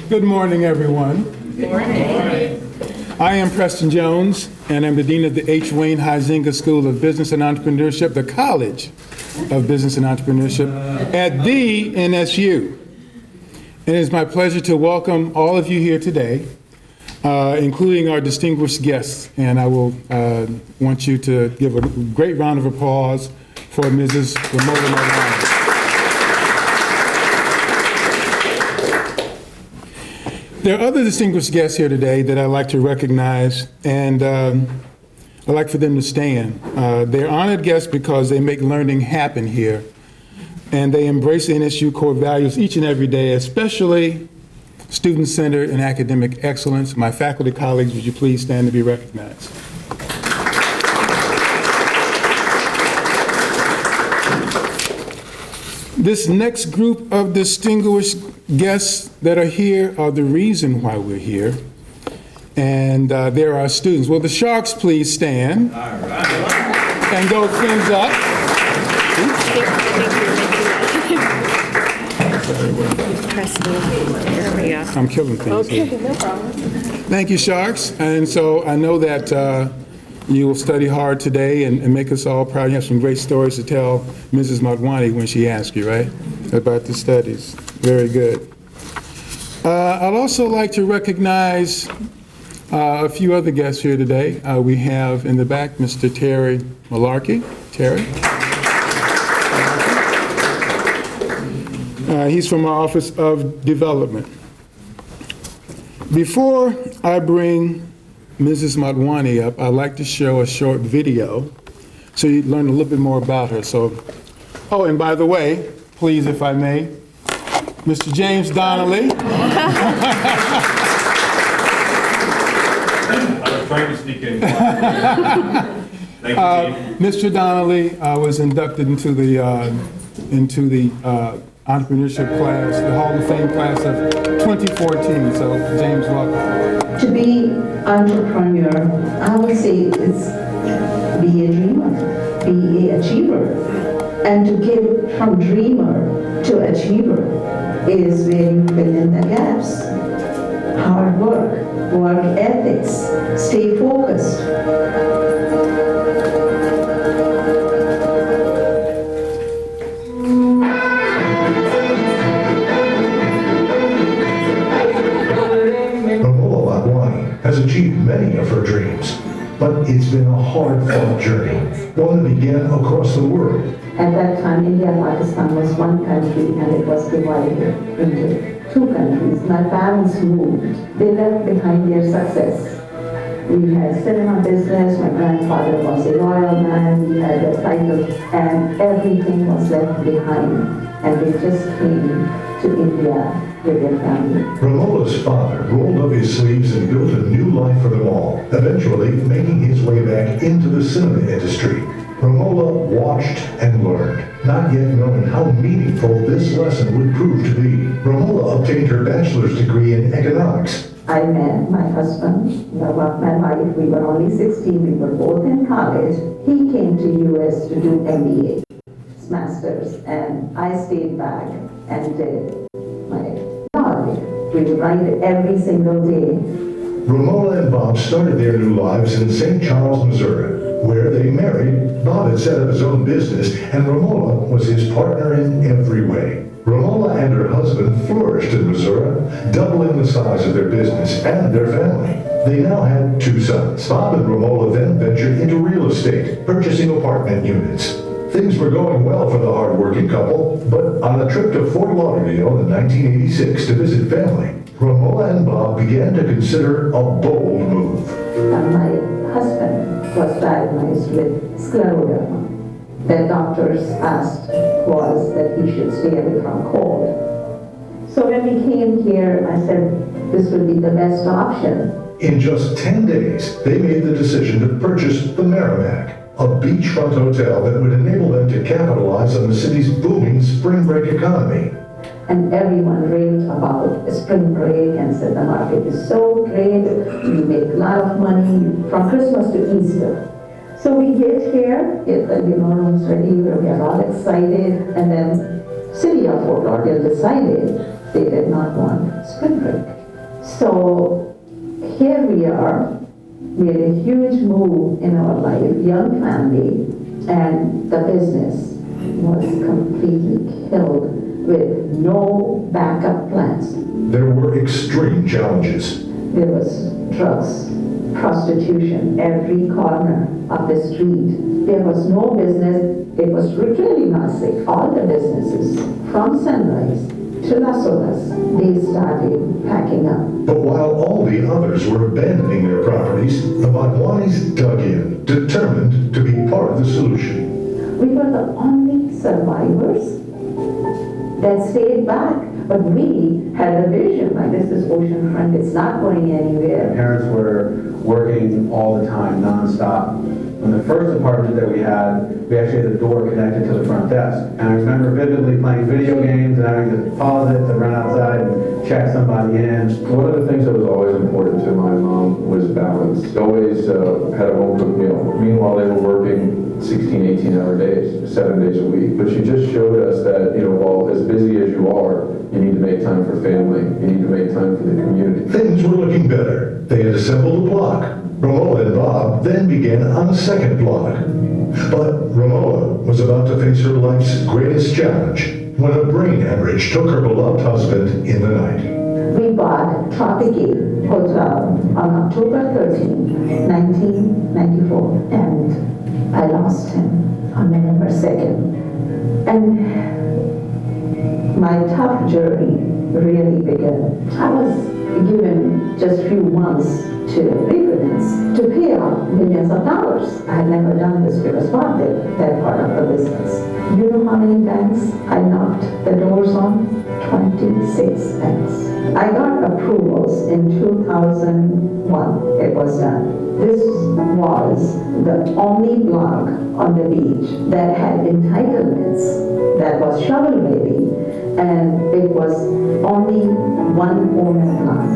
Good morning, everyone. Good morning. I am Preston Jones, and I'm the Dean of the H. Wayne Huizinga School of Business and Entrepreneurship, the College of Business and Entrepreneurship at the NSU. It is my pleasure to welcome all of you here today, including our distinguished guests. And I will want you to give a great round of applause for Mrs. Ramola Motwani. There are other distinguished guests here today that I'd like to recognize, and I'd like for them to stand. They're honored guests because they make learning happen here, and they embrace the NSU core values each and every day, especially student-centered and academic excellence. My faculty colleagues, would you please stand to be recognized? This next group of distinguished guests that are here are the reason why we're here. And they're our students. Will the Sharks please stand? All right. And go fins up. There we go. I'm killing things Okay, here. no problem. Thank you, Sharks. And so I know that you will study hard today and make us all proud. You have some great stories to tell Mrs. Motwani when she asks you, right, about the studies. Very good. I'd also like to recognize a few other guests here today. We have in the back Mr. Terry Malarkey. Terry. He's from our Office of Development. Before I bring Mrs. Motwani up, I'd like to show a short video so you learn a little bit more about her. So, oh, and by the way, please, if I may, Mr. James Donnelly. I was trying to sneak in. Thank you, Mr. Donnelly was inducted into the entrepreneurship class, the Hall of Fame class of 2014. So, James, welcome. To be entrepreneur, I would say is be a dreamer, be an achiever. And to get from dreamer to achiever is where you fill in the gaps. Hard work, work ethics, stay focused. Has achieved many of her dreams, but it's been a hard-fought journey, one that began across the world. At that time, India and Pakistan was one country and it was divided into two countries. My parents moved. They left behind their success. We had cinema business, my grandfather was a royal man, we had a title, and everything was left behind. And they just came to India with their family. Ramola's father rolled up his sleeves and built a new life for them all, eventually making his way back into the cinema industry. Ramola watched and learned, not yet knowing how meaningful this lesson would prove to be. Ramola obtained her bachelor's degree in economics. I met my husband, my wife, we were only 16, we were both in college. He came to US to do MBA, master's, and I stayed back and did my blog. We would write it every single day. Ramola and Bob started their new lives in St. Charles, Missouri, where they married. Bob had set up his own business, and Ramola was his partner in every way. Ramola and her husband flourished in Missouri, doubling the size of their business and their family. They now had 2 sons. Bob and Ramola then ventured into real estate, purchasing apartment units. Things were going well for the hard-working couple, but on a trip to Fort Lauderdale in 1986 to visit family, Ramola and Bob began to consider a bold move. My husband was diagnosed with scleroderma. The doctors asked was that he should stay away from cold. So when we came here, I said this would be the best option. In just 10 days, they made the decision to purchase the Merrimac, a beachfront hotel that would enable them to capitalize on the city's booming spring break economy. And everyone raved about spring break and said the market is so great, you make a lot of money from Christmas to Easter. So we get here, get the room's ready, we are all excited, and then City of Fort Lauderdale decided they did not want spring break. So here we are. We had a huge move in our life, young family, and the business was completely killed with no backup plans. There were extreme challenges. There was drugs, prostitution, every corner of the street. There was no business. It was really not safe. All the businesses, from Sunrise to Las Olas, they started packing up. But while all the others were abandoning their properties, the Motwanis dug in, determined to be part of the solution. We were the only survivors that stayed back. But we had a vision, like this is oceanfront, it's not going anywhere. Parents were working all the time, nonstop. In the first apartment that we actually had a door connected to the front desk. And I remember vividly playing video games and having to pause it to run outside and check somebody in. One of the things that was always important to my mom was balance. She always had a home-cooked meal. Meanwhile, they were working 16, 18-hour days, 7 days a week. But she just showed us that, while as busy as you are, you need to make time for family. You need to make time for the community. Things were looking better. They had assembled a block. Romola and Bob then began on a second block. But Ramola was about to face her life's greatest challenge when a brain hemorrhage took her beloved husband in the night. We bought Tropicale Hotel on October 13, 1994, and I lost him on November 2nd. And my tough journey really began. I was given just few months to refinance, to pay off millions of dollars. I had never done this because what that part of the business. You know how many banks I knocked the doors on? 26 banks. I got approvals in 2001. It was done. This was the only block on the beach that had entitlements, that was shovel-ready, and it was only one owner block.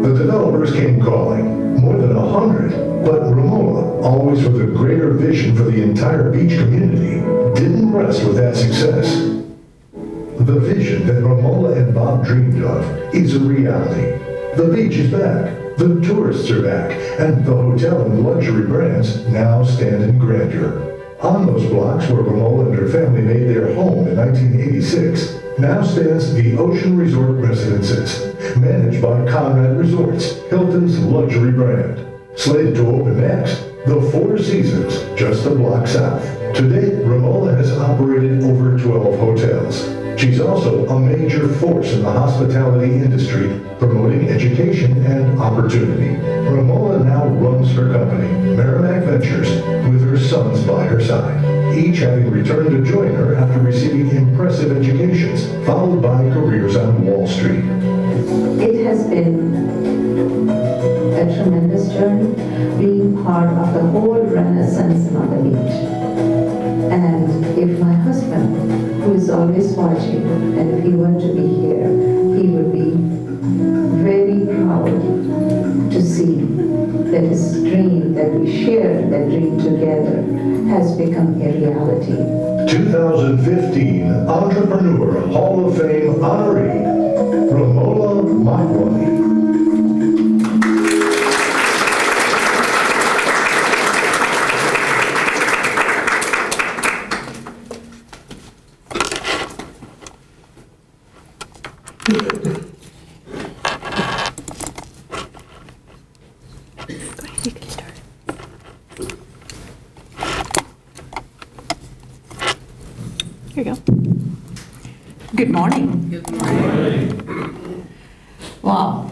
The developers came calling, more than 100, but Ramola, always with a greater vision for the entire beach community, didn't rest with that success. The vision that Ramola and Bob dreamed of is a reality. The beach is back, the tourists are back, and the hotel and luxury brands now stand in grandeur. On those blocks where Ramola and her family made their home in 1986, now stands the Ocean Resort Residences, managed by Conrad Resorts, Hilton's luxury brand. Slated to open next, the Four Seasons, just a block south. To date, Ramola has operated over 12 hotels. She's also a major force in the hospitality industry, promoting education and opportunity. Ramola now runs her company, Merrimac Ventures, with her sons by her side, each having returned to join her after receiving impressive educations, followed by careers on Wall Street. It has been a tremendous journey being part of the whole renaissance on the beach. And if my husband, who is always watching, and if he were to be here, he would be very proud to see that his dream, that we shared that dream together, has become a reality. 2015 Entrepreneur Hall of Fame honoree, Ramola Motwani. Here you go. Good morning. Good morning. Wow.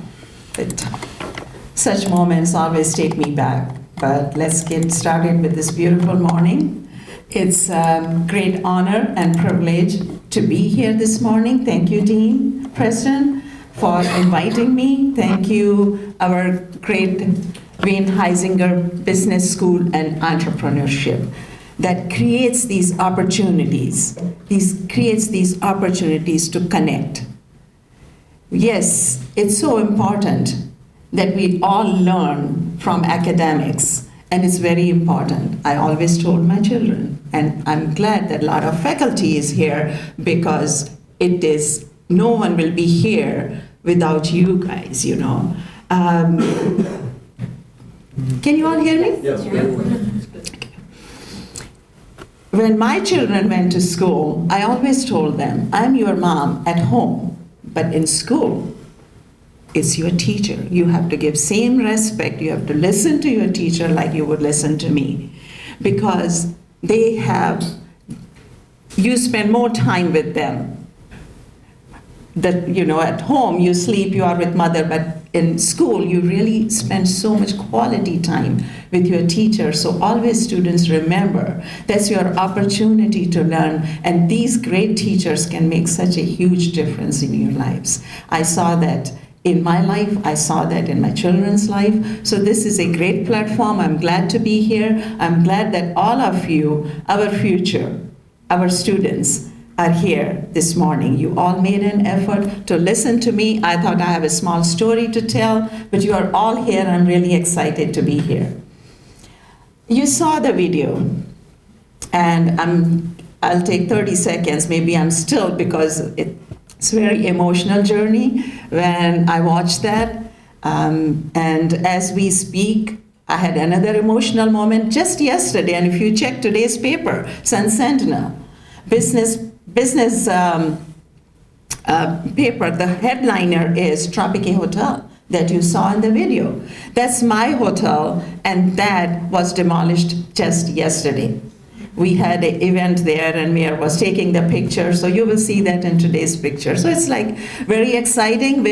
Such moments always take me back, but let's get started with this beautiful morning. It's a great honor and privilege to be here this morning. Thank you, Dean Preston, for inviting me. Thank you, our great Wayne Heisinger Business School and Entrepreneurship that creates these opportunities. Creates these opportunities to connect. Yes, it's so important that we all learn from academics, and it's very important. I always told my children, and I'm glad that a lot of faculty is here because no one will be here without you guys, Can you all hear me? Yes. When my children went to school, I always told them, I'm your mom at home, but in school, it's your teacher. You have to give same respect. You have to listen to your teacher like you would listen to me, because you spend more time with them. That, at home you sleep, you are with mother, but in school you really spend so much quality time with your teacher. So always, students, remember that's your opportunity to learn, and these great teachers can make such a huge difference in your lives. I saw that in my life, I saw that in my children's life. So this is a great platform. I'm glad to be here. I'm glad that all of you, our future, our students, are here this morning. You all made an effort to listen to me. I thought I have a small story to tell, but you are all here. I'm really excited to be here. You saw the video, and I'll take 30 seconds. Maybe I'm still, because it's a very emotional journey when I watched that. And as we speak, I had another emotional moment just yesterday. And if you check today's paper, Sun Sentinel, business paper, the headliner is Tropique Hotel that you saw in the video. That's my hotel, and that was demolished just yesterday. We had an event there, and Mayor was taking the picture, so you will see that in today's picture. So it's like very exciting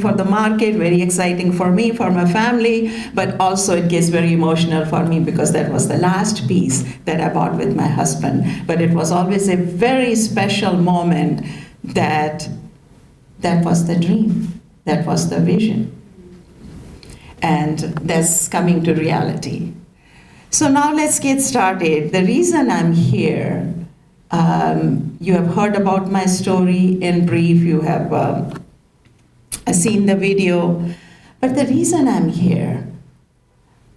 for the market, very exciting for me, for my family, but also it gets very emotional for me because that was the last piece that I bought with my husband. But it was always a very special moment that was the dream, that was the vision. And that's coming to reality. So now let's get started. The reason I'm here, you have heard about my story in brief, you have seen the video, but the reason I'm here,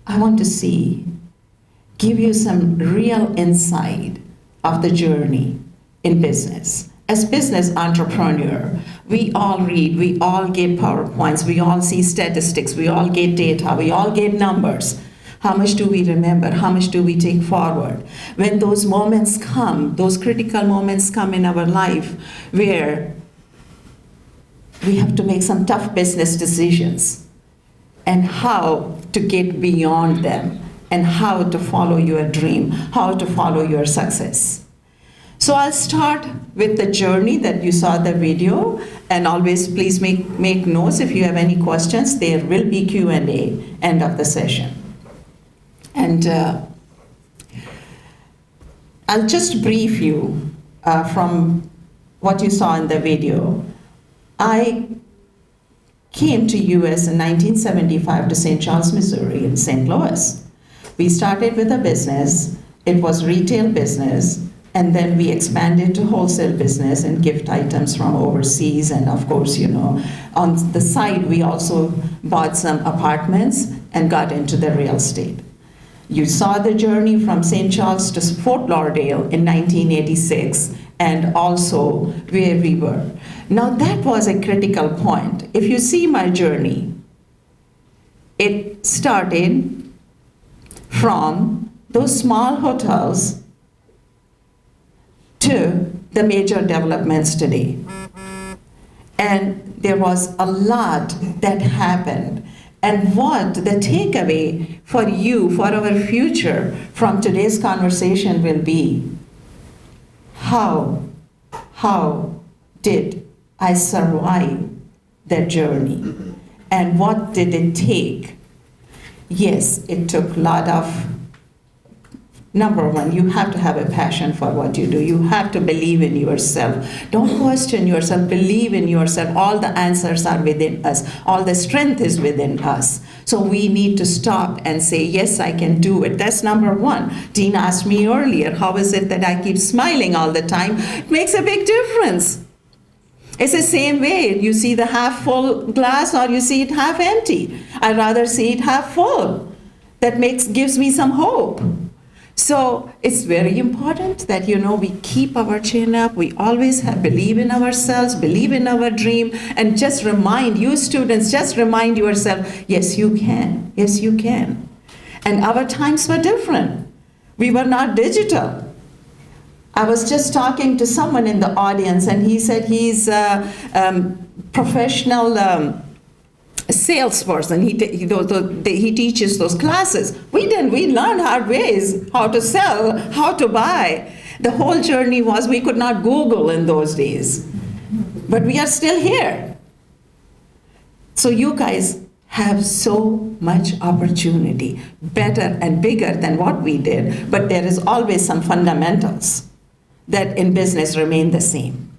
I want to give you some real insight of the journey in business. As business entrepreneur, we all read, we all get PowerPoints, we all see statistics, we all get data, we all get numbers. How much do we remember? How much do we take forward? When those moments come, those critical moments come in our life where we have to make some tough business decisions, and how to get beyond them, and how to follow your dream, how to follow your success. So I'll start with the journey that you saw the video, and always please make notes if you have any questions. There will be Q&A end of the session. And I'll just brief you from what you saw in the video. I came to US in 1975 to St. Charles, Missouri in St. Louis. We started with a business. It was retail business, and then we expanded to wholesale business and gift items from overseas. And of course, on the side, we also bought some apartments and got into the real estate. You saw the journey from St. Charles to Fort Lauderdale in 1986, and also where we were. Now that was a critical point. If you see my journey, it started from those small hotels to the major developments today. And there was a lot that happened. And what the takeaway for you, for our future from today's conversation will be, how did I survive that journey? And what did it take? Yes, it took a lot of, number one, you have to have a passion for what you do. You have to believe in yourself. Don't question yourself, believe in yourself. All the answers are within us. All the strength is within us. So we need to stop and say, yes, I can do it. That's number one. Dean asked me earlier, how is it that I keep smiling all the time? It makes a big difference. It's the same way. You see the half full glass or you see it half empty. I'd rather see it half full. That gives me some hope. So it's very important that, we keep our chin up, we always believe in ourselves, believe in our dream, and just remind you students, just remind yourself, yes, you can, yes, you can. And our times were different. We were not digital. I was just talking to someone in the audience, and he said he's a professional salesperson. He teaches those classes. We didn't. We learned hard ways how to sell, how to buy. The whole journey was we could not Google in those days. But we are still here. So you guys have so much opportunity, better and bigger than what we did, but there is always some fundamentals that in business remain the same.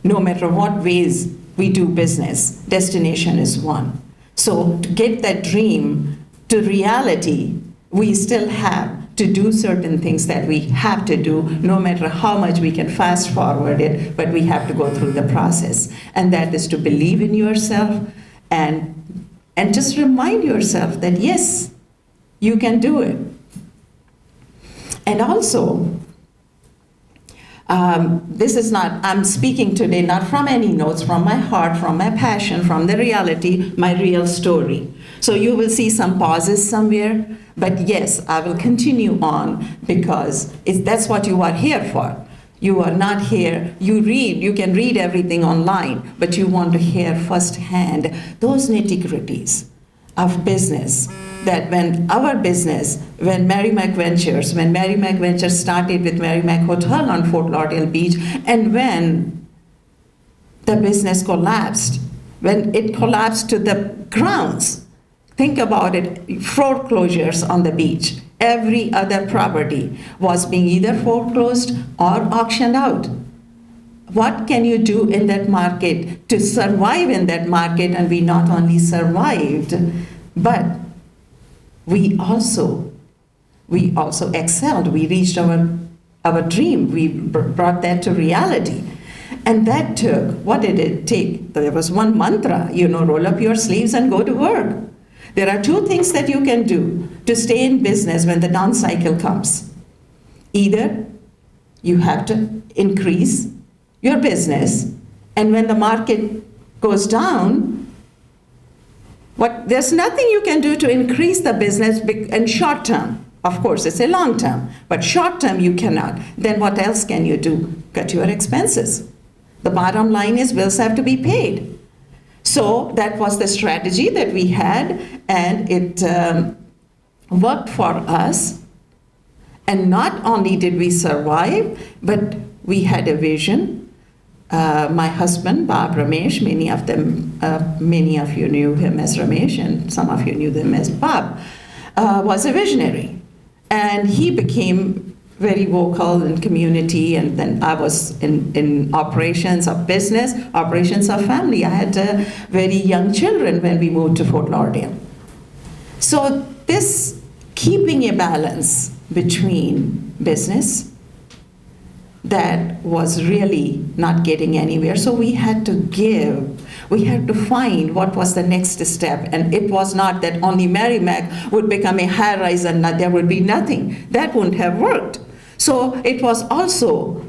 No matter what ways we do business, destination is one. So to get that dream to reality, we still have to do certain things that we have to do, no matter how much we can fast forward it, but we have to go through the process. And that is to believe in yourself and just remind yourself that yes, you can do it. And also, this is not, I'm speaking today not from any notes, from my heart, from my passion, from the reality, my real story. So you will see some pauses somewhere, but yes, I will continue on because that's what you are here for. You are not here, you can read everything online, but you want to hear firsthand those nitty-gritties of business. That when Merrimac Ventures started with Merrimac Hotel on Fort Lauderdale Beach, and when the business collapsed, when it collapsed to the grounds, think about it, foreclosures on the beach. Every other property was being either foreclosed or auctioned out. What can you do in that market to survive in that market? And we not only survived, but we also excelled. We reached our dream. We brought that to reality. And that took, what did it take? There was one mantra, roll up your sleeves and go to work. There are two things that you can do to stay in business when the down cycle comes. Either you have to increase your business, and when the market goes down, there's nothing you can do to increase the business in short term. Of course, it's a long term, but short term you cannot. Then what else can you do? Cut your expenses. The bottom line is bills have to be paid. So that was the strategy that we had, and it worked for us. And not only did we survive, but we had a vision. My husband, Bob Ramesh, many of you knew him as Ramesh, and some of you knew him as Bob, was a visionary. And he became very vocal in community, and then I was in operations of business, operations of family. I had very young children when we moved to Fort Lauderdale. So this keeping a balance between business, that was really not getting anywhere. So we had to find what was the next step. And it was not that only Merrimac would become a high rise and there would be nothing. That wouldn't have worked. So it was also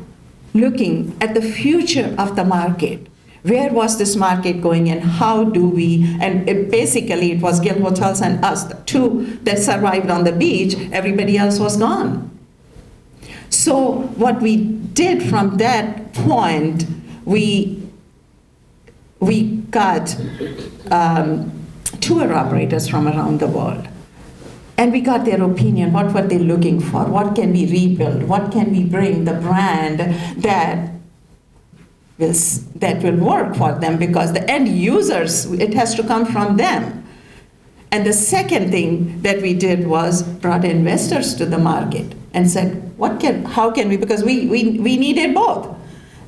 looking at the future of the market. Where was this market going, and how do we, and basically it was Hilton Hotels and us, the two that survived on the beach. Everybody else was gone. So what we did from that point, we got tour operators from around the world. And we got their opinion. What were they looking for? What can we rebuild? What can we bring the brand that will work for them? Because the end users, it has to come from them. And the second thing that we did was brought investors to the market and said, how can we, because we needed both.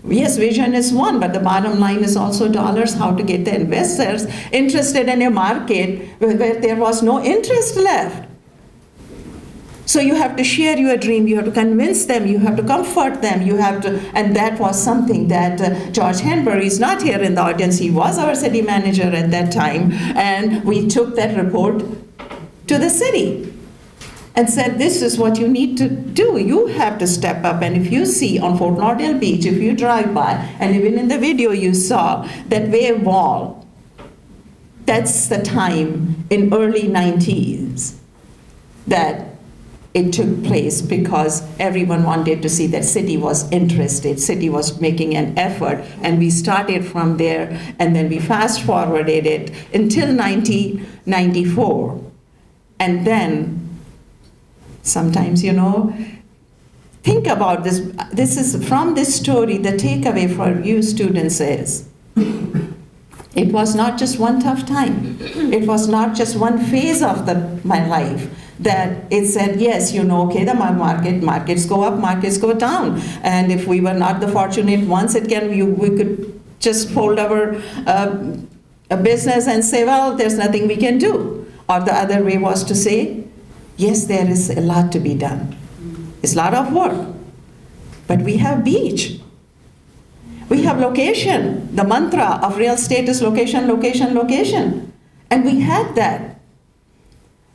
Yes, vision is one, but the bottom line is also dollars, how to get the investors interested in a market where there was no interest left. So you have to share your dream, you have to convince them, you have to comfort them, and that was something that George Henbury is not here in the audience. He was our city manager at that time, and we took that report to the city. and said, this is what you need to do. You have to step up. And if you see on Fort Lauderdale Beach, if you drive by, and even in the video you saw, that wave wall, that's the time in early 90s that it took place, because everyone wanted to see that city was interested, city was making an effort, and we started from there, and then we fast forwarded it until 1994. And then sometimes, think about this. This is from this story, the takeaway for you students is, it was not just one tough time. It was not just one phase of my life that it said, yes, okay, the markets go up, markets go down. And if we were not the fortunate ones, we could just fold our a business and say, well, there's nothing we can do. Or the other way was to say, yes, there is a lot to be done. It's a lot of work. But we have beach. We have location. The mantra of real estate is location, location, location. And we had that.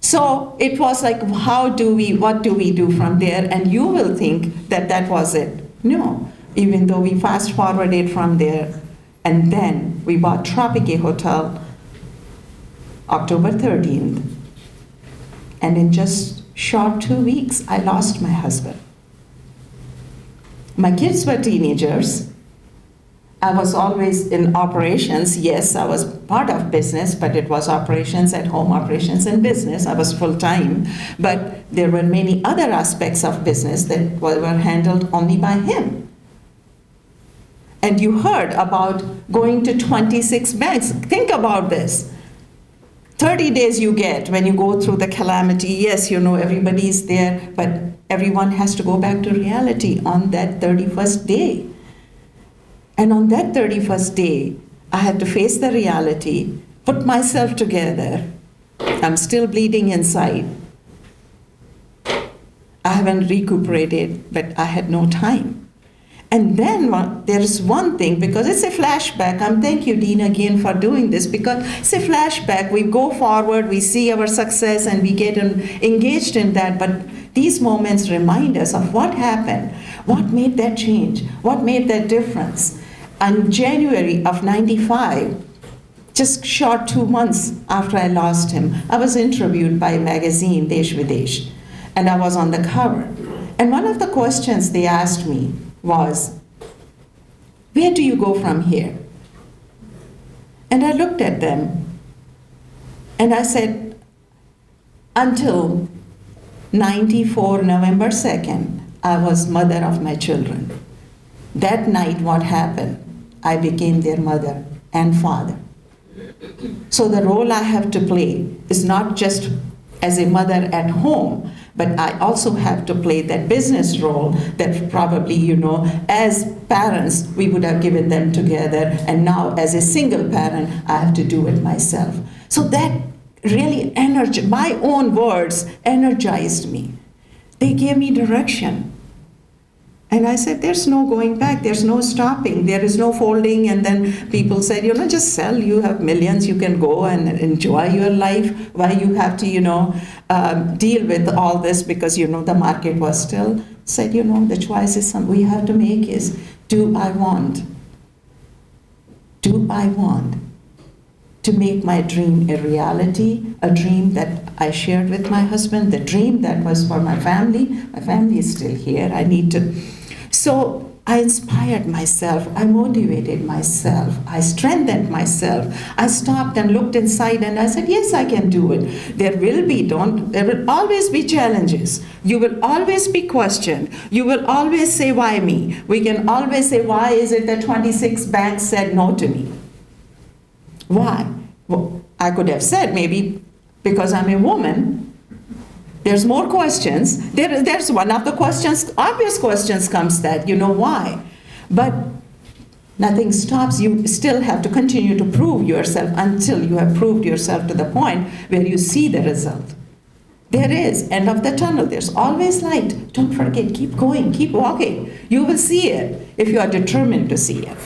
So it was like, what do we do from there? And you will think that that was it. No, even though we fast forwarded from there, and then we bought Tropique Hotel October 13th. And in just short 2 weeks, I lost my husband. My kids were teenagers. I was always in operations. Yes, I was part of business, but it was operations at home, operations and business. I was full-time. But there were many other aspects of business that were handled only by him. And you heard about going to 26 banks. Think about this. 30 days you get when you go through the calamity. Yes, everybody's there, but everyone has to go back to reality on that 31st day. And on that 31st day, I had to face the reality, put myself together. I'm still bleeding inside. I haven't recuperated, but I had no time. And then there is one thing, because it's a flashback. Thank you, Dean, again for doing this, because it's a flashback. We go forward, we see our success, and we get engaged in that. But these moments remind us of what happened, what made that change, what made that difference. In January of 95, just short 2 months after I lost him, I was interviewed by a magazine, Desh Videsh, and I was on the cover. And one of the questions they asked me was, where do you go from here? And I looked at them and I said, until 94, November 2nd, I was mother of my children. That night, what happened? I became their mother and father. So the role I have to play is not just as a mother at home, but I also have to play that business role that probably, as parents, we would have given them together, and now as a single parent, I have to do it myself. So that really my own words energized me. They gave me direction. And I said, there's no going back, there's no stopping, there is no folding. And then people said, just sell, you have millions, you can go and enjoy your life. Why you have to, deal with all this, because, the market was still, said, the choice is we have to make is, do I want to make my dream a reality, a dream that I shared with my husband, the dream that was for my family. My family is still here, I need to. So I inspired myself, I motivated myself, I strengthened myself. I stopped and looked inside and I said, yes, I can do it. There will always be challenges. You will always be questioned. You will always say, why me? We can always say, why is it that 26 banks said no to me? Why? Well, I could have said maybe because I'm a woman. There's more questions. There's one of the questions, obvious questions comes that, why? But nothing stops. You still have to continue to prove yourself until you have proved yourself to the point where you see the result. There is, end of the tunnel. There's always light. Don't forget, keep going, keep walking. You will see it if you are determined to see it.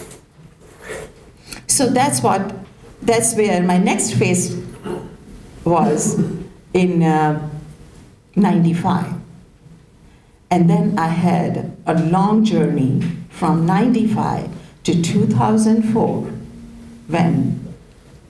So that's where my next phase was in 95. And then I had a long journey from 95 to 2004 when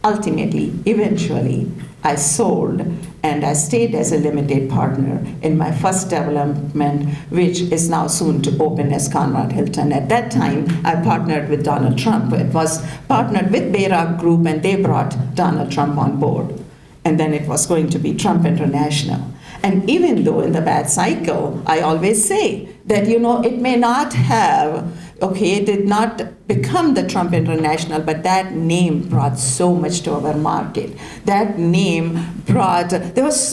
ultimately, eventually, I sold and I stayed as a limited partner in my first development, which is now soon to open as Conrad Hilton. At that time, I partnered with Donald Trump. It was partnered with Bayrock Group, and they brought Donald Trump on board. And then it was going to be Trump International. And even though in the bad cycle, I always say that, it may not have, it did not become the Trump International, but that name brought so much to our market. That name brought,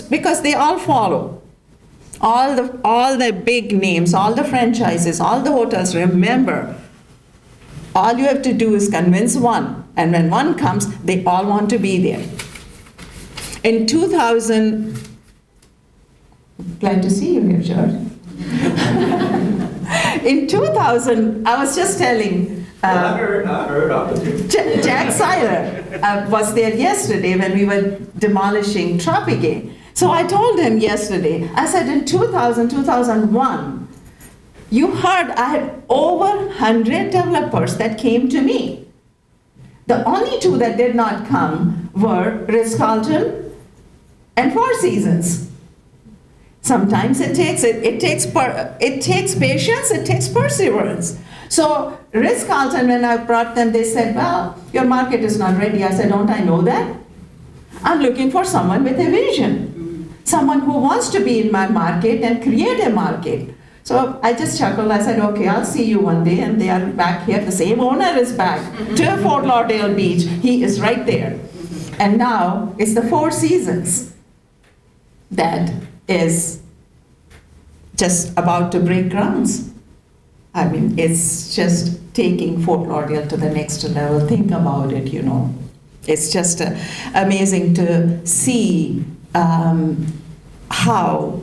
because they all follow. All the big names, all the franchises, all the hotels, remember, all you have to do is convince one. And when one comes, they all want to be there. In 2000, glad to see you here, George. In 2000, I was just telling I heard, up with you. Jack Seiler was there yesterday when we were demolishing Tropicana. So I told him yesterday, I said in 2000, 2001, you heard I had over 100 developers that came to me. The only two that did not come were Ritz-Carlton and Four Seasons. Sometimes it takes patience, it takes perseverance. So Ritz-Carlton, when I brought them, they said, well, your market is not ready. I said, don't I know that? I'm looking for someone with a vision, someone who wants to be in my market and create a market. So I just chuckled. I said, okay, I'll see you one day. And they are back here. The same owner is back to Fort Lauderdale Beach. He is right there. And now it's the Four Seasons that is just about to break grounds. I mean, it's just taking Fort Lauderdale to the next level. Think about it, It's just amazing to see how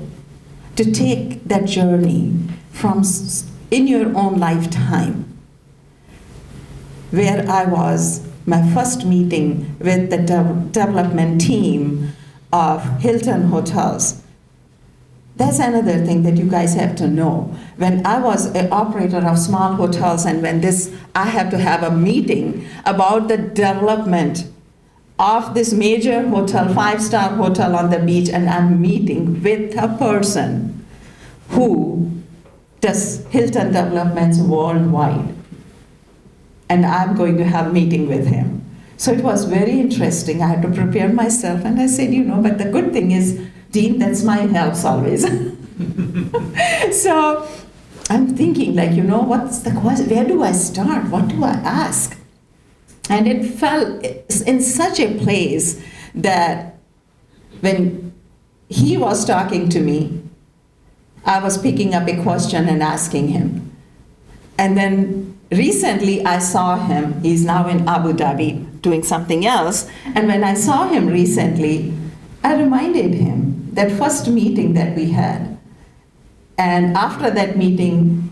to take that journey from in your own lifetime, where I was, my first meeting with the development team of Hilton Hotels. That's another thing that you guys have to know. When I was an operator of small hotels, and when I have to have a meeting about the development of this major hotel, 5-star hotel on the beach, and I'm meeting with a person who does Hilton developments worldwide. And I'm going to have a meeting with him. So it was very interesting. I had to prepare myself, and I said, but the good thing is, Dean, that's my helps always. So I'm thinking, what's the question? Where do I start? What do I ask? And it fell in such a place that when he was talking to me, I was picking up a question and asking him. And then recently I saw him. He's now in Abu Dhabi doing something else. And when I saw him recently, I reminded him that first meeting that we had. And after that meeting,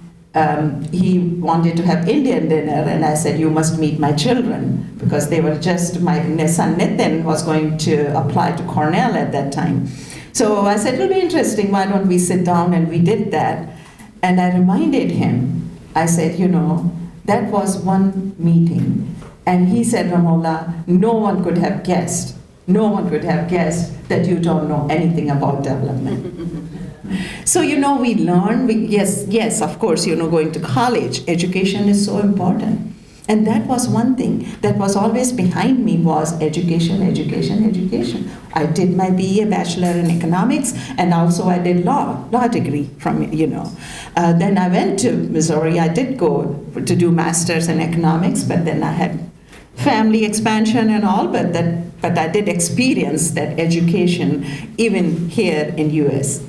he wanted to have Indian dinner, and I said, you must meet my children, because they were just, my son Nitin was going to apply to Cornell at that time. So I said, it'll be interesting, why don't we sit down? And we did that. And I reminded him, I said, that was one meeting. And he said, Ramola, no one could have guessed that you don't know anything about development. So, we learn, yes, of course, going to college, education is so important. And that was one thing that was always behind me was education. I did my BA, Bachelor in Economics, and also I did law degree from, Then I went to Missouri. I did go to do Masters in Economics, but then I had family expansion and all, but I did experience that education even here in US.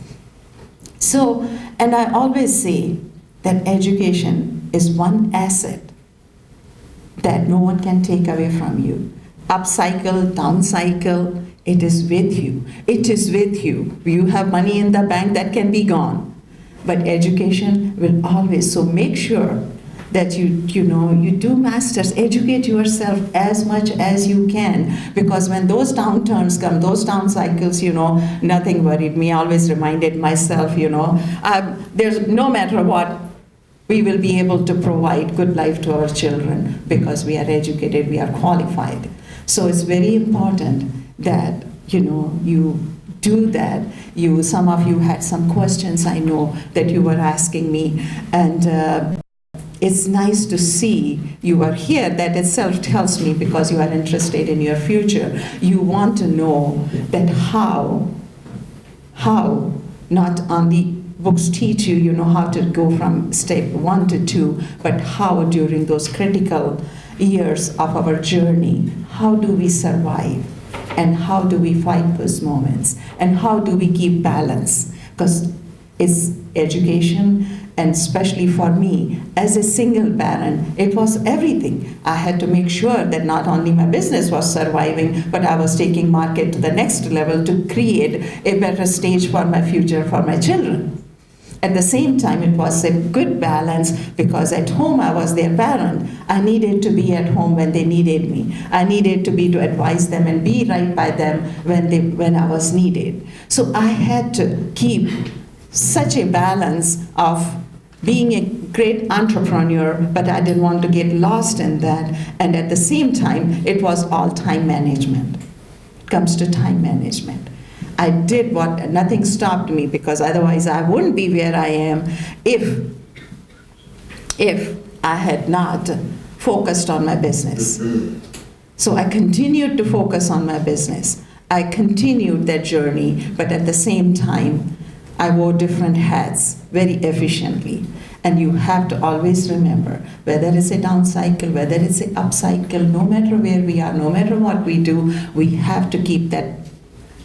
So, and I always say that education is one asset that no one can take away from you. Upcycle, downcycle, it is with you. It is with you. You have money in the bank that can be gone, but education will always. So make sure that you do masters, educate yourself as much as you can, because when those downturns come, those down cycles, nothing worried me. I always reminded myself, there's no matter what, we will be able to provide good life to our children because we are educated, we are qualified. So it's very important that you do that. Some of you had some questions, I know, that you were asking me, and it's nice to see you are here. That itself tells me because you are interested in your future. You want to know that how not only books teach you, how to go from step 1 to 2, but how during those critical years of our journey, how do we survive? And how do we fight those moments? And how do we keep balance? Because it's education, and especially for me, as a single parent, it was everything. I had to make sure that not only my business was surviving, but I was taking market to the next level to create a better stage for my future, for my children. At the same time, it was a good balance because at home I was their parent. I needed to be at home when they needed me. I needed to be to advise them and be right by them when I was needed. So I had to keep such a balance of being a great entrepreneur, but I didn't want to get lost in that. And at the same time, it was all time management. It comes to time management. I did what, nothing stopped me, because otherwise I wouldn't be where I am if I had not focused on my business. So I continued to focus on my business. I continued that journey, but at the same time, I wore different hats very efficiently. And you have to always remember, whether it's a down cycle, whether it's an up cycle, no matter where we are, no matter what we do, we have to keep that.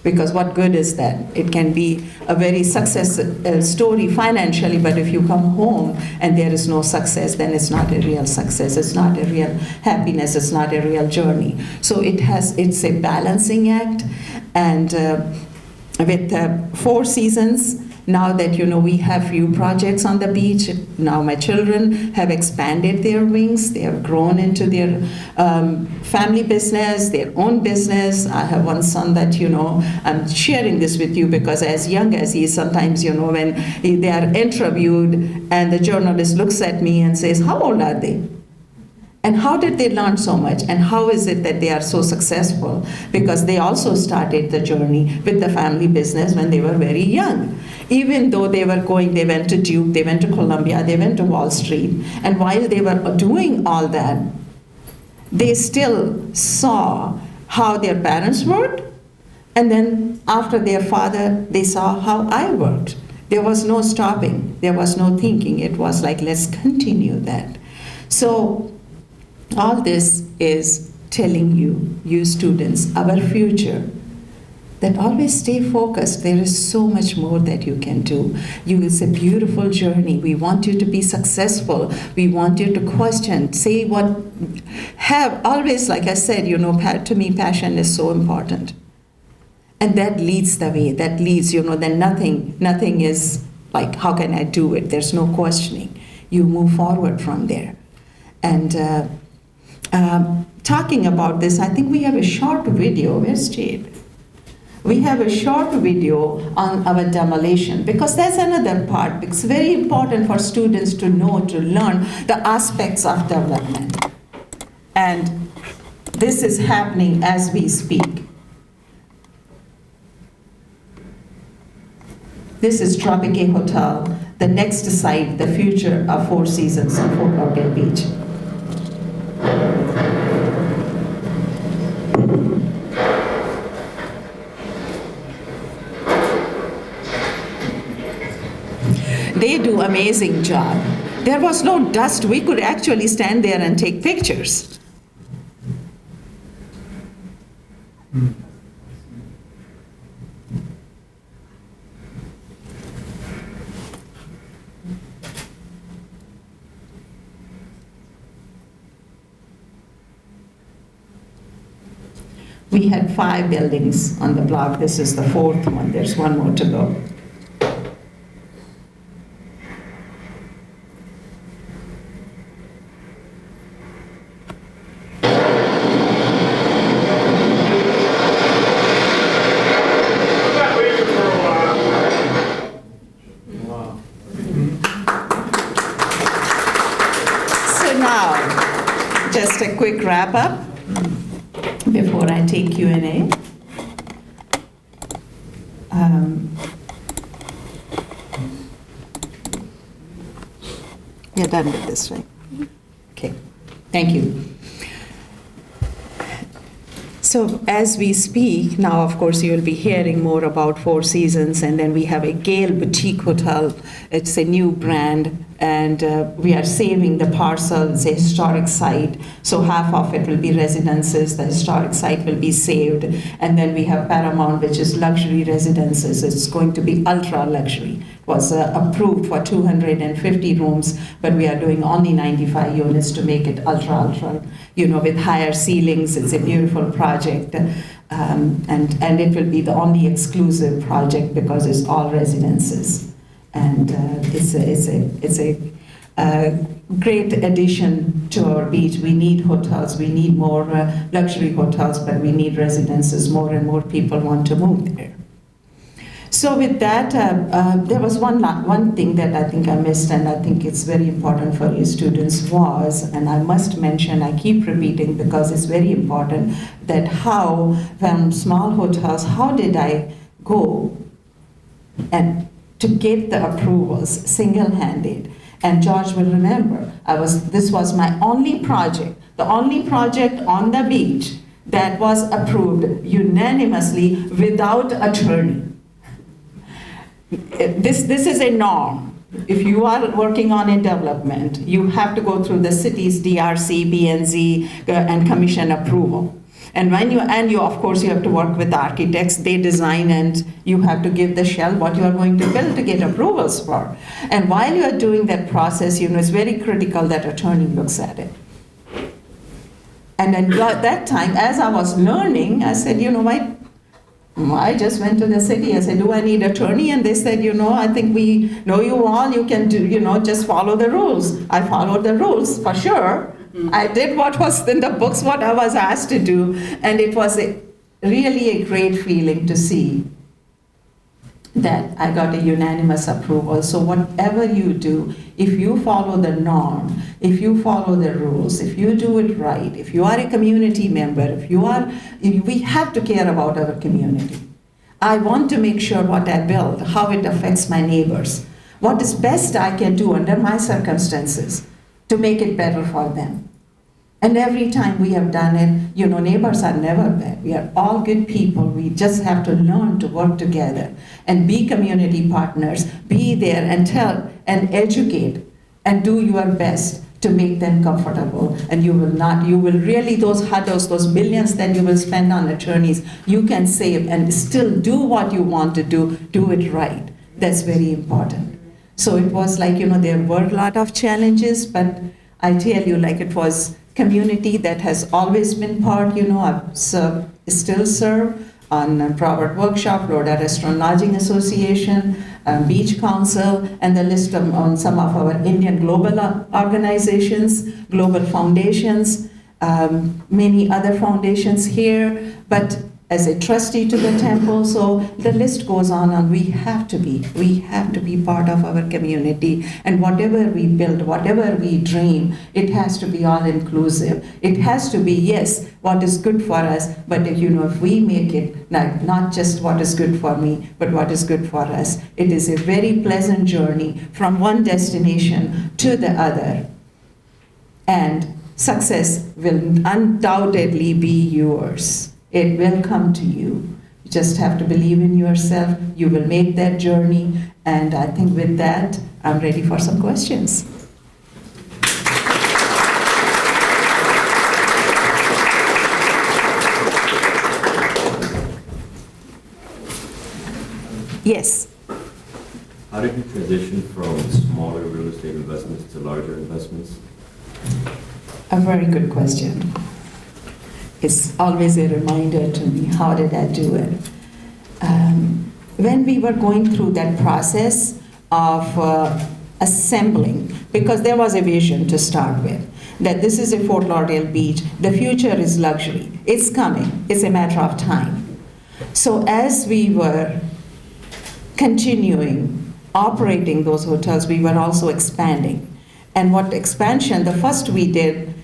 Because what good is that? It can be a very success story financially, but if you come home and there is no success, then it's not a real success. It's not a real happiness. It's not a real journey. So it's a balancing act. And with 4 seasons, now that we have few projects on the beach, now my children have expanded their wings. They have grown into their family business, their own business. I have one son that, I'm sharing this with you because as young as he is, sometimes, when they are interviewed and the journalist looks at me and says, how old are they? And how did they learn so much? And how is it that they are so successful? Because they also started the journey with the family business when they were very young. Even though they went to Duke, they went to Columbia, they went to Wall Street. And while they were doing all that, they still saw how their parents worked. And then after their father, they saw how I worked. There was no stopping. There was no thinking. It was like, let's continue that. So all this is telling you students, our future, that always stay focused. There is so much more that you can do. It's a beautiful journey. We want you to be successful. We want you to question, say what, have always, like I said, to me, passion is so important. And that leads the way, that leads, then nothing is like, how can I do it? There's no questioning. You move forward from there. And talking about this, I think we have a short video. Where's Jade? We have a short video on our demolition, because that's another part. It's very important for students to know, to learn the aspects of development. And this is happening as we speak. This is Tropique Hotel, the next site, the future of 4 Seasons on Fort Lauderdale Beach. They do amazing job. There was no dust. We could actually stand there and take pictures. We had 5 buildings on the block. This is the 4th one. There's one more to go. now, just a quick wrap up before I take Q&A. You're done with this, right? Okay, thank you. So as we speak, now of course you will be hearing more about Four Seasons, and then we have a Gale Boutique Hotel. It's a new brand, and we are saving the parcel. It's a historic site, so half of it will be residences. The historic site will be saved, and then we have Paramount, which is luxury residences. It's going to be ultra luxury. It was approved for 250 rooms, but we are doing only 95 units to make it ultra, with higher ceilings. It's a beautiful project, and it will be the only exclusive project because it's all residences, and it's a great addition to our beach. We need hotels. We need more luxury hotels, but we need residences. More and more people want to move there. So with that, there was one thing that I think I missed, and I think it's very important for you students was, and I must mention, I keep repeating because it's very important, that how, from small hotels, how did I go and to get the approvals single-handed? And George will remember, this was my only project, the only project on the beach that was approved unanimously without attorney. This is a norm. If you are working on a development, you have to go through the city's DRC, B&Z, and commission approval. And when you of course, you have to work with architects. They design, and you have to give the shell what you are going to build to get approvals for. And while you are doing that process, it's very critical that attorney looks at it. And then at that time, as I was learning, I said, I just went to the city. I said, do I need attorney? And they said, I think we know you all. You can do, just follow the rules. I followed the rules for sure. I did what was in the books, what I was asked to do. And it was really a great feeling to see that I got a unanimous approval. So whatever you do, if you follow the norm, if you follow the rules, if you do it right, if you are a community member, we have to care about our community. I want to make sure what I build, how it affects my neighbors, what is best I can do under my circumstances to make it better for them. And every time we have done it, neighbors are never bad. We are all good people. We just have to learn to work together and be community partners, be there and tell and educate and do your best to make them comfortable. And you will really, those huddles, those millions that you will spend on attorneys, you can save and still do what you want to do it right. That's very important. So it was like, there were a lot of challenges, but I tell you, it was community that has always been part, I still serve on Robert Workshop, Florida Restaurant Lodging Association, Beach Council, and the list on some of our Indian global organizations, global foundations, many other foundations here, but as a trustee to the temple, so the list goes on, and we have to be part of our community, and whatever we build, whatever we dream, it has to be all inclusive. It has to be, yes, what is good for us, but if we make it not just what is good for me, but what is good for us, it is a very pleasant journey from one destination to the other, and success will undoubtedly be yours. It will come to you. You just have to believe in yourself. You will make that journey. And I think with that, I'm ready for some questions. Yes. How did you transition from smaller real estate investments to larger investments? A very good question. It's always a reminder to me, how did I do it? When we were going through that process of assembling, because there was a vision to start with, that this is a Fort Lauderdale beach, the future is luxury, it's coming, it's a matter of time. So as we were continuing operating those hotels, we were also expanding. And what expansion, the first we did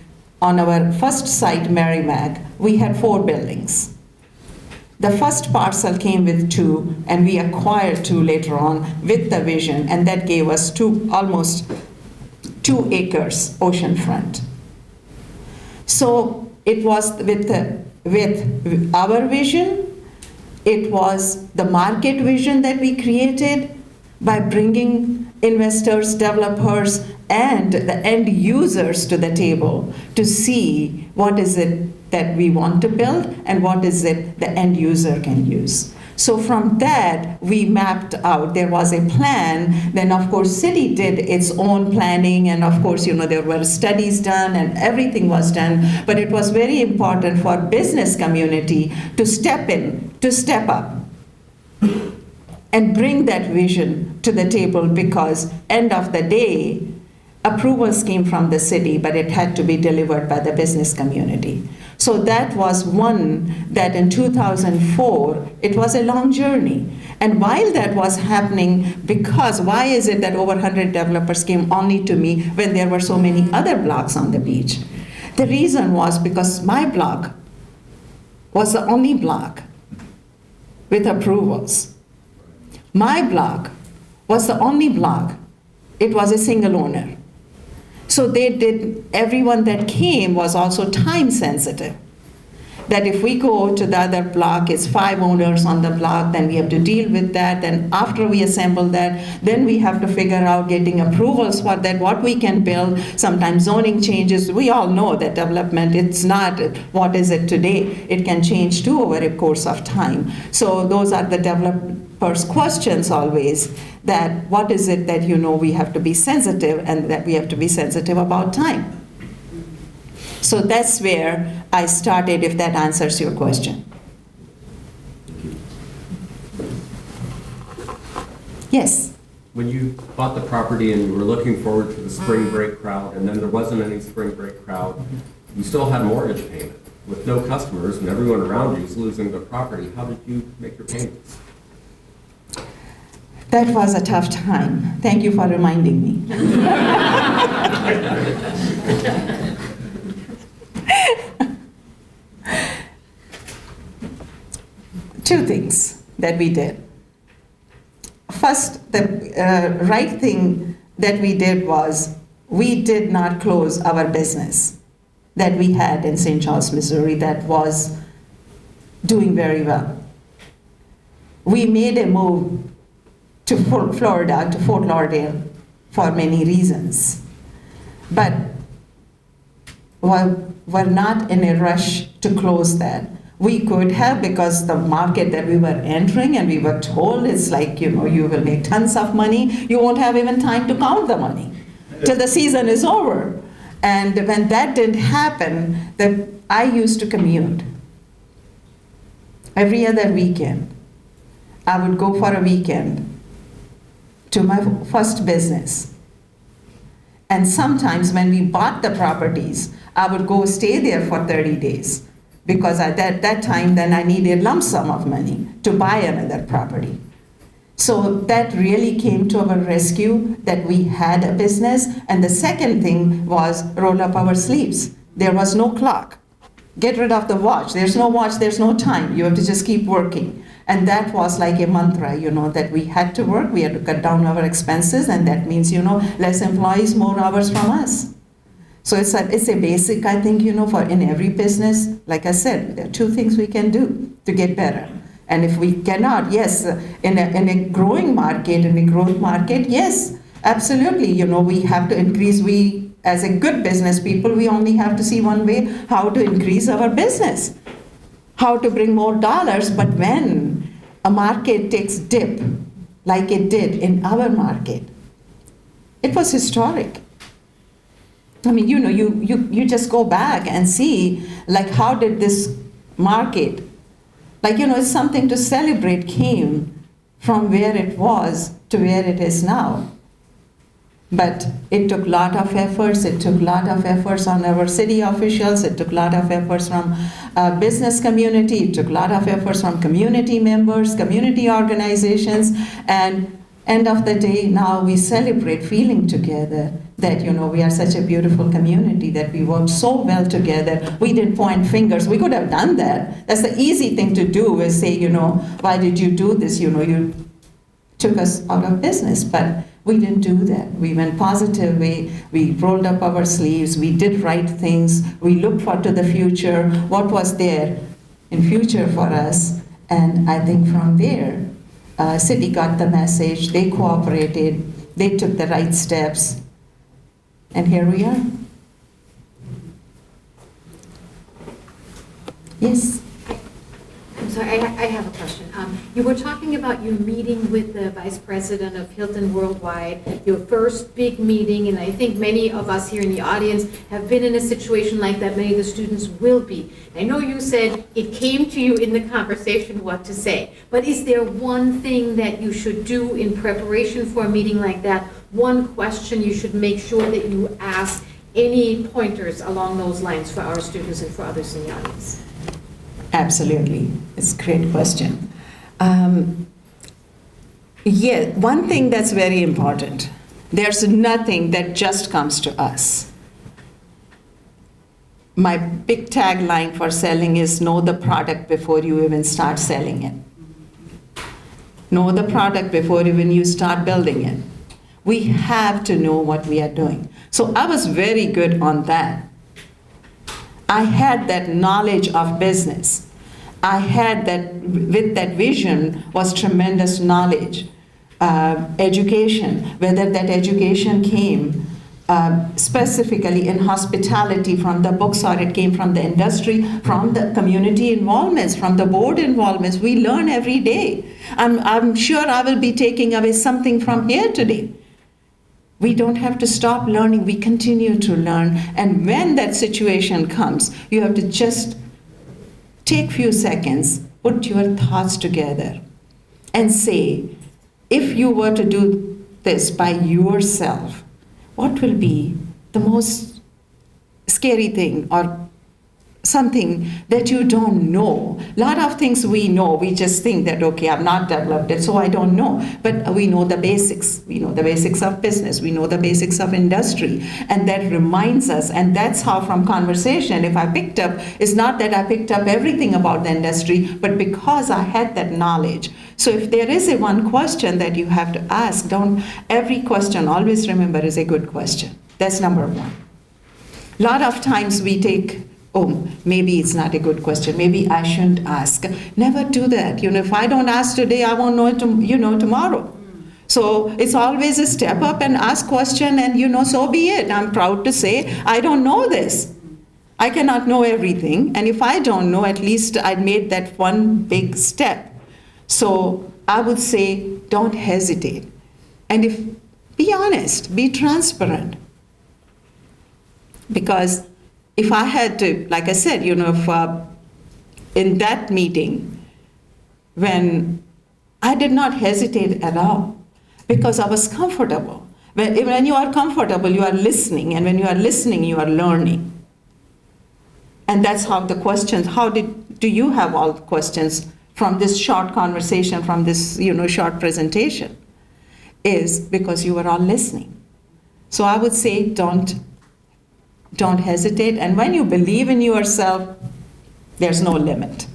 on our first site, Merrimac, we had 4 buildings. The first parcel came with 2, and we acquired 2 later on with the vision, and that gave us almost 2 acres oceanfront. So it was with our vision, it was the market vision that we created by bringing investors, developers, and the end users to the table to see what is it that we want to build and what is it the end user can use. So from that, we mapped out, there was a plan, then of course city did its own planning, and of course, there were studies done and everything was done, but it was very important for business community to step in, to step up, and bring that vision to the table, because end of the day, approvals came from the city, but it had to be delivered by the business community. So that was one that in 2004, it was a long journey. And while that was happening, because why is it that over 100 developers came only to me when there were so many other blocks on the beach? The reason was because my block was the only block with approvals. My block was the only block. It was a single owner. So everyone that came was also time sensitive. That if we go to the other block, it's 5 owners on the block, then we have to deal with that. Then after we assemble that, then we have to figure out getting approvals for that, what we can build, sometimes zoning changes. We all know that development, it's not what is it today. It can change too over a course of time. So those are the developers' questions always, that what is it that we have to be sensitive, and that we have to be sensitive about time. So that's where I started, if that answers your question. Yes? When you bought the property and you were looking forward to the spring break crowd, and then there wasn't any spring break crowd, you still had a mortgage payment with no customers, and everyone around you is losing their property. How did you make your payments? That was a tough time. Thank you for reminding me. Two things that we did. First, the right thing that we did was we did not close our business that we had in St. Charles, Missouri, that was doing very well. We made a move to Florida, to Fort Lauderdale, for many reasons. But we're not in a rush to close that. We could have, because the market that we were entering, and we were told it's like, you will make tons of money. You won't have even time to count the money till the season is over. And when that didn't happen, I used to commute. Every other weekend, I would go for a weekend to my first business. And sometimes when we bought the properties, I would go stay there for 30 days. Because at that time, then I needed a lump sum of money to buy another property. So that really came to our rescue, that we had a business. And the second thing was roll up our sleeves. There was no clock. Get rid of the watch. There's no watch, there's no time. You have to just keep working. And that was like a mantra, that we had to work. We had to cut down our expenses, and that means, less employees, more hours from us. So it's a basic, I think, for in every business. Like I said, there are 2 things we can do to get better. And if we cannot, yes, in a growing market, in a growth market, yes, absolutely, we have to increase. We, as a good business people, we only have to see one way how to increase our business, how to bring more dollars. But when a market takes dip, like it did in our market, it was historic. I mean, you just go back and see, like, how did this market, like, it's something to celebrate, came from where it was to where it is now. But it took a lot of efforts. It took a lot of efforts on our city officials. It took a lot of efforts from business community. It took a lot of efforts from community members, community organizations. And end of the day, now we celebrate feeling together that, we are such a beautiful community, that we work so well together. We didn't point fingers. We could have done that. That's the easy thing to do, is say, why did you do this? You took us out of business. But we didn't do that. We went positive. We rolled up our sleeves. We did right things. We looked forward to the future, what was there in future for us. And I think from there, city got the message. They cooperated. They took the right steps. And here we are. Yes? I'm sorry, I have a question. You were talking about your meeting with the Vice President of Hilton Worldwide, your first big meeting, and I think many of us here in the audience have been in a situation like that. Many of the students will be. I know you said it came to you in the conversation what to say, but is there one thing that you should do in preparation for a meeting like that? One question you should make sure that you ask? Any pointers along those lines for our students and for others in the audience? Absolutely. It's a great question. Yeah, one thing that's very important, there's nothing that just comes to us. My big tagline for selling is know the product before you even start selling it. Know the product before even you start building it. We have to know what we are doing. So I was very good on that. I had that knowledge of business. I had that, with that vision was tremendous knowledge, education, whether that education came specifically in hospitality from the books, or it came from the industry, from the community involvements, from the board involvements. We learn every day. I'm sure I will be taking away something from here today. We don't have to stop learning. We continue to learn. And when that situation comes, you have to just take a few seconds, put your thoughts together, and say, if you were to do this by yourself, what will be the most scary thing or something that you don't know? A lot of things we know, we just think that, okay, I've not developed it, so I don't know. But we know the basics. We know the basics of business. We know the basics of industry. And that reminds us, and that's how from conversation, if I picked up, it's not that I picked up everything about the industry, but because I had that knowledge. So if there is a one question that you have to ask, every question, always remember, is a good question. That's number one. A lot of times we take, oh, maybe it's not a good question. Maybe I shouldn't ask. Never do that. If I don't ask today, I won't know it tomorrow. So it's always a step up and ask question, and so be it. I'm proud to say I don't know this. I cannot know everything. And if I don't know, at least I made that one big step. So I would say don't hesitate. And be honest, be transparent. Because if I had to, like I said, if in that meeting, when I did not hesitate at all, because I was comfortable. When you are comfortable, you are listening, and when you are listening, you are learning. And that's how the questions, do you have all the questions from this short conversation, from this short presentation, is because you were all listening. So I would say don't hesitate. And when you believe in yourself, there's no limit.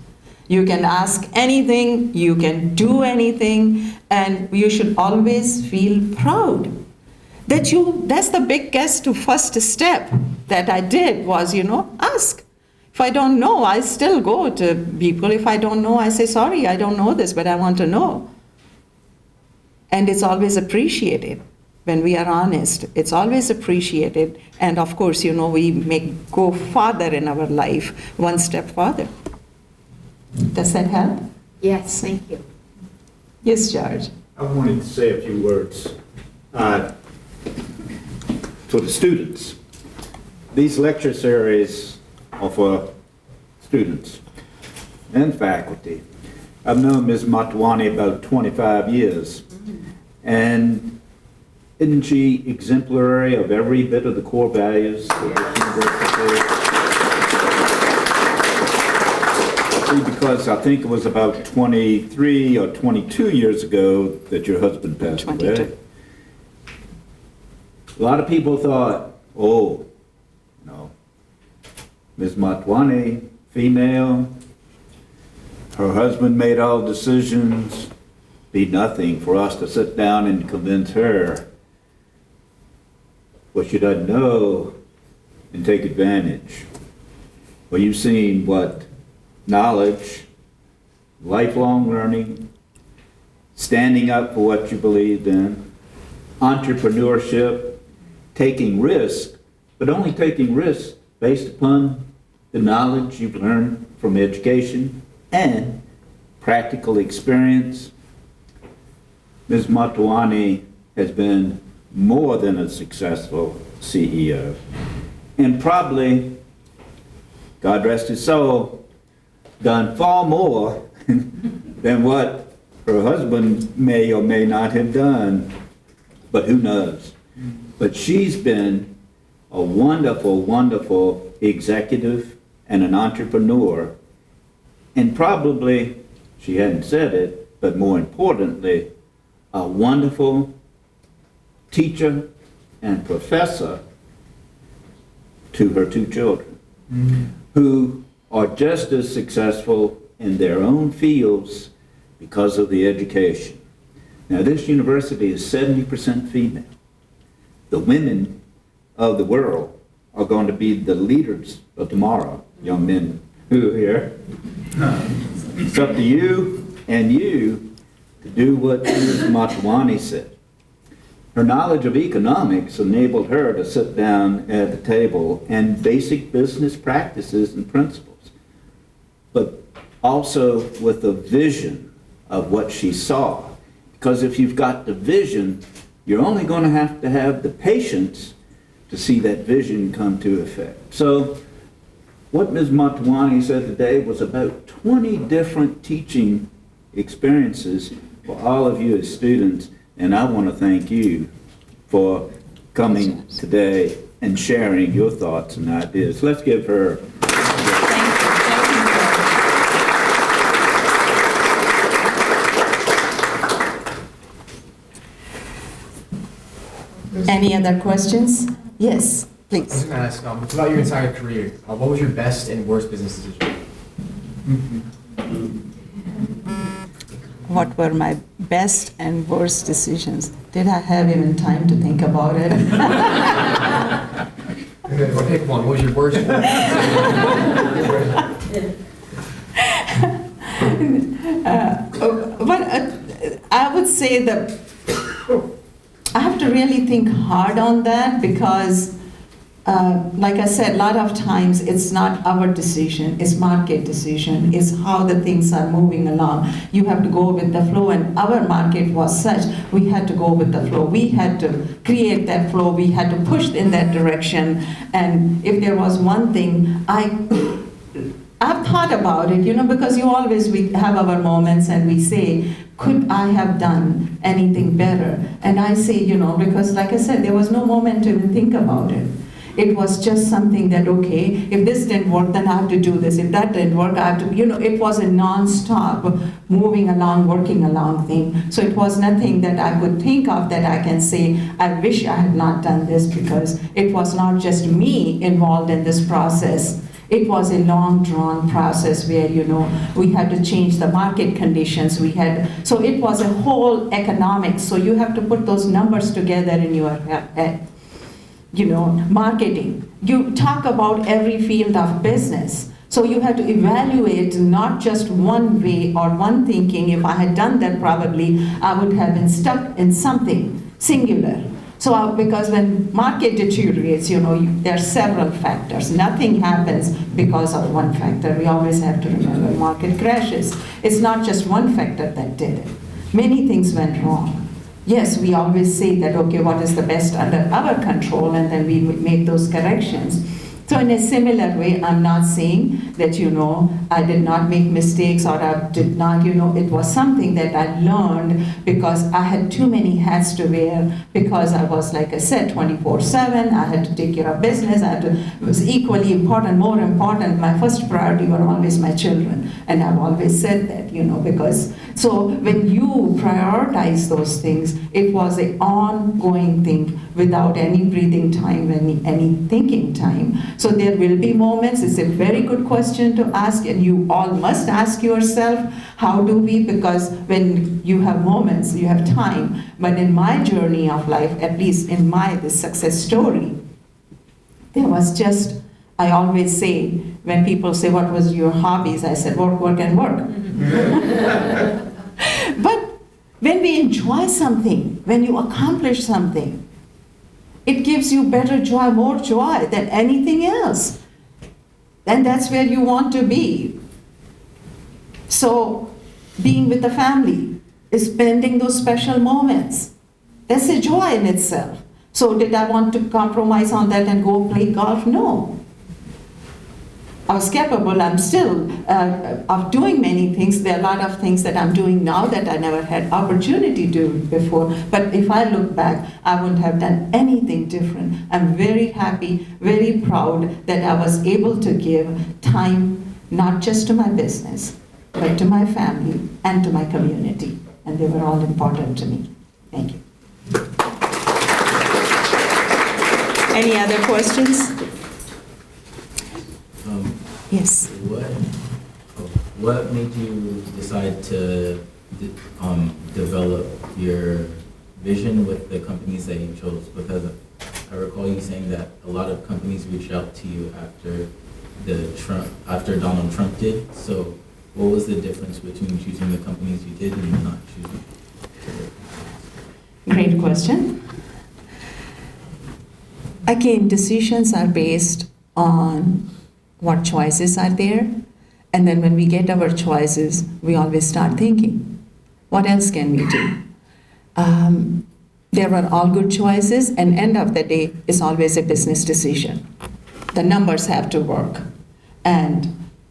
You can ask anything, you can do anything, and you should always feel proud. That's the biggest first step that I did was, ask. If I don't know, I still go to people. If I don't know, I say, sorry, I don't know this, but I want to know. And it's always appreciated. When we are honest, it's always appreciated. And of course, we may go farther in our life, one step farther. Does that help? Yes, thank you. Yes, George. I wanted to say a few words to the students. These lecture series are for students and faculty. I've known Ms. Motwani about 25 years. And isn't she exemplary of every bit of the core values of this university? Because I think it was about 23 or 22 years ago that your husband passed away. A lot of people thought, oh, no, Ms. Motwani, female, her husband made all decisions, be nothing for us to sit down and convince her what she doesn't know and take advantage. Well, you've seen what knowledge, lifelong learning, standing up for what you believed in, entrepreneurship, taking risks, but only taking risks based upon the knowledge you've learned from education and practical experience. Ms. Motwani has been more than a successful CEO, and probably, God rest his soul, done far more than what her husband may or may not have done, but who knows. But she's been a wonderful, wonderful executive and an entrepreneur, and probably, she hadn't said it, but more importantly, a wonderful teacher and professor to her two children, who are just as successful in their own fields because of the education. Now, this university is 70% female. The women of the world are going to be the leaders of tomorrow, young men who are here. It's up to you and you to do what Ms. Motwani said. Her knowledge of economics enabled her to sit down at the table and basic business practices and principles, but also with a vision of what she saw. Because if you've got the vision, you're only going to have the patience to see that vision come to effect. So what Ms. Motwani said today was about 20 different teaching experiences for all of you as students, and I want to thank you for coming today and sharing your thoughts and ideas. Let's give her. Any other questions? Yes, I was please. going to ask, throughout your entire career, what was your best and worst business decision? What were my best and worst decisions? Did I have even time to think about it? Or pick one. What was your worst? I would say that I have to really think hard on that because, like I said, a lot of times it's not our decision, it's market decision, it's how the things are moving along. You have to go with the flow, and our market was such, we had to go with the flow. We had to create that flow, we had to push in that direction, and if there was one thing, I've thought about it, because we have our moments and we say, could I have done anything better? And I say, because like I said, there was no moment to even think about it. It was just something that, okay, if this didn't work, then I have to do this. If that didn't work, I have to, it was a non-stop moving along, working along thing. So it was nothing that I could think of that I can say, I wish I had not done this, because it was not just me involved in this process. It was a long drawn process where, we had to change the market conditions. So it was a whole economics. So you have to put those numbers together in your head. Marketing. You talk about every field of business. So you have to evaluate not just one way or one thinking. If I had done that, probably I would have been stuck in something singular. So because when market deteriorates, there are several factors. Nothing happens because of one factor. We always have to remember market crashes. It's not just one factor that did it. Many things went wrong. Yes, we always say that, okay, what is the best under our control, and then we make those corrections. So in a similar way, I'm not saying that, I did not make mistakes or I did not, it was something that I learned because I had too many hats to wear, because I was, like I said, 24/7. I had to take care of business. It was equally important, more important. My first priority were always my children. And I've always said that, because So when you prioritize those things, it was an ongoing thing without any breathing time, any thinking time. So there will be moments, it's a very good question to ask, and you all must ask yourself, how do we, because when you have moments, you have time. But in my journey of life, at least in this success story, there was just, I always say, when people say, what was your hobbies? I said, work, work, and work. But when we enjoy something, when you accomplish something, it gives you better joy, more joy than anything else. And that's where you want to be. So being with the family is spending those special moments. That's a joy in itself. So did I want to compromise on that and go play golf? No. I was capable, I'm still, of doing many things. There are a lot of things that I'm doing now that I never had opportunity to do before. But if I look back, I wouldn't have done anything different. I'm very happy, very proud that I was able to give time, not just to my business, but to my family and to my community. And they were all important to me. Thank you. Any other questions? Yes. What made you decide to develop your vision with the companies that you chose? Because I recall you saying that a lot of companies reached out to you after Donald Trump did. So what was the difference between choosing the companies you did and not choosing? Great question. Again, decisions are based on what choices are there. And then when we get our choices, we always start thinking, what else can we do? There were all good choices, and end of the day, it's always a business decision. The numbers have to work, and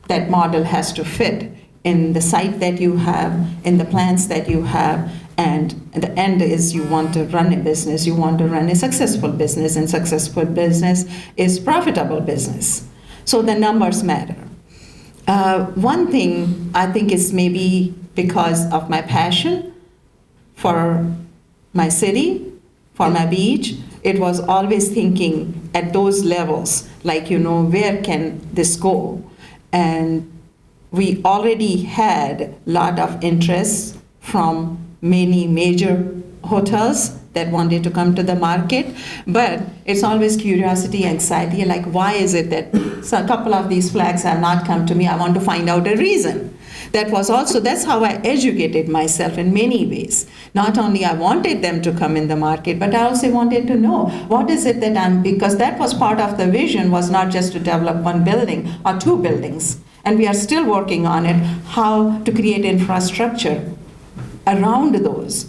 that model has to fit in the site that you have, in the plans that you have, and the end is you want to run a business, you want to run a successful business, and successful business is profitable business. So the numbers matter. One thing I think is maybe because of my passion for my city, for my beach, it was always thinking at those levels, like, where can this go? And we already had a lot of interest from many major hotels that wanted to come to the market, but it's always curiosity, anxiety, like why is it that a couple of these flags have not come to me? I want to find out a reason. That's how I educated myself in many ways. Not only I wanted them to come in the market, but I also wanted to know what is it that because that was part of the vision, was not just to develop one building or two buildings. And we are still working on it, how to create infrastructure around those.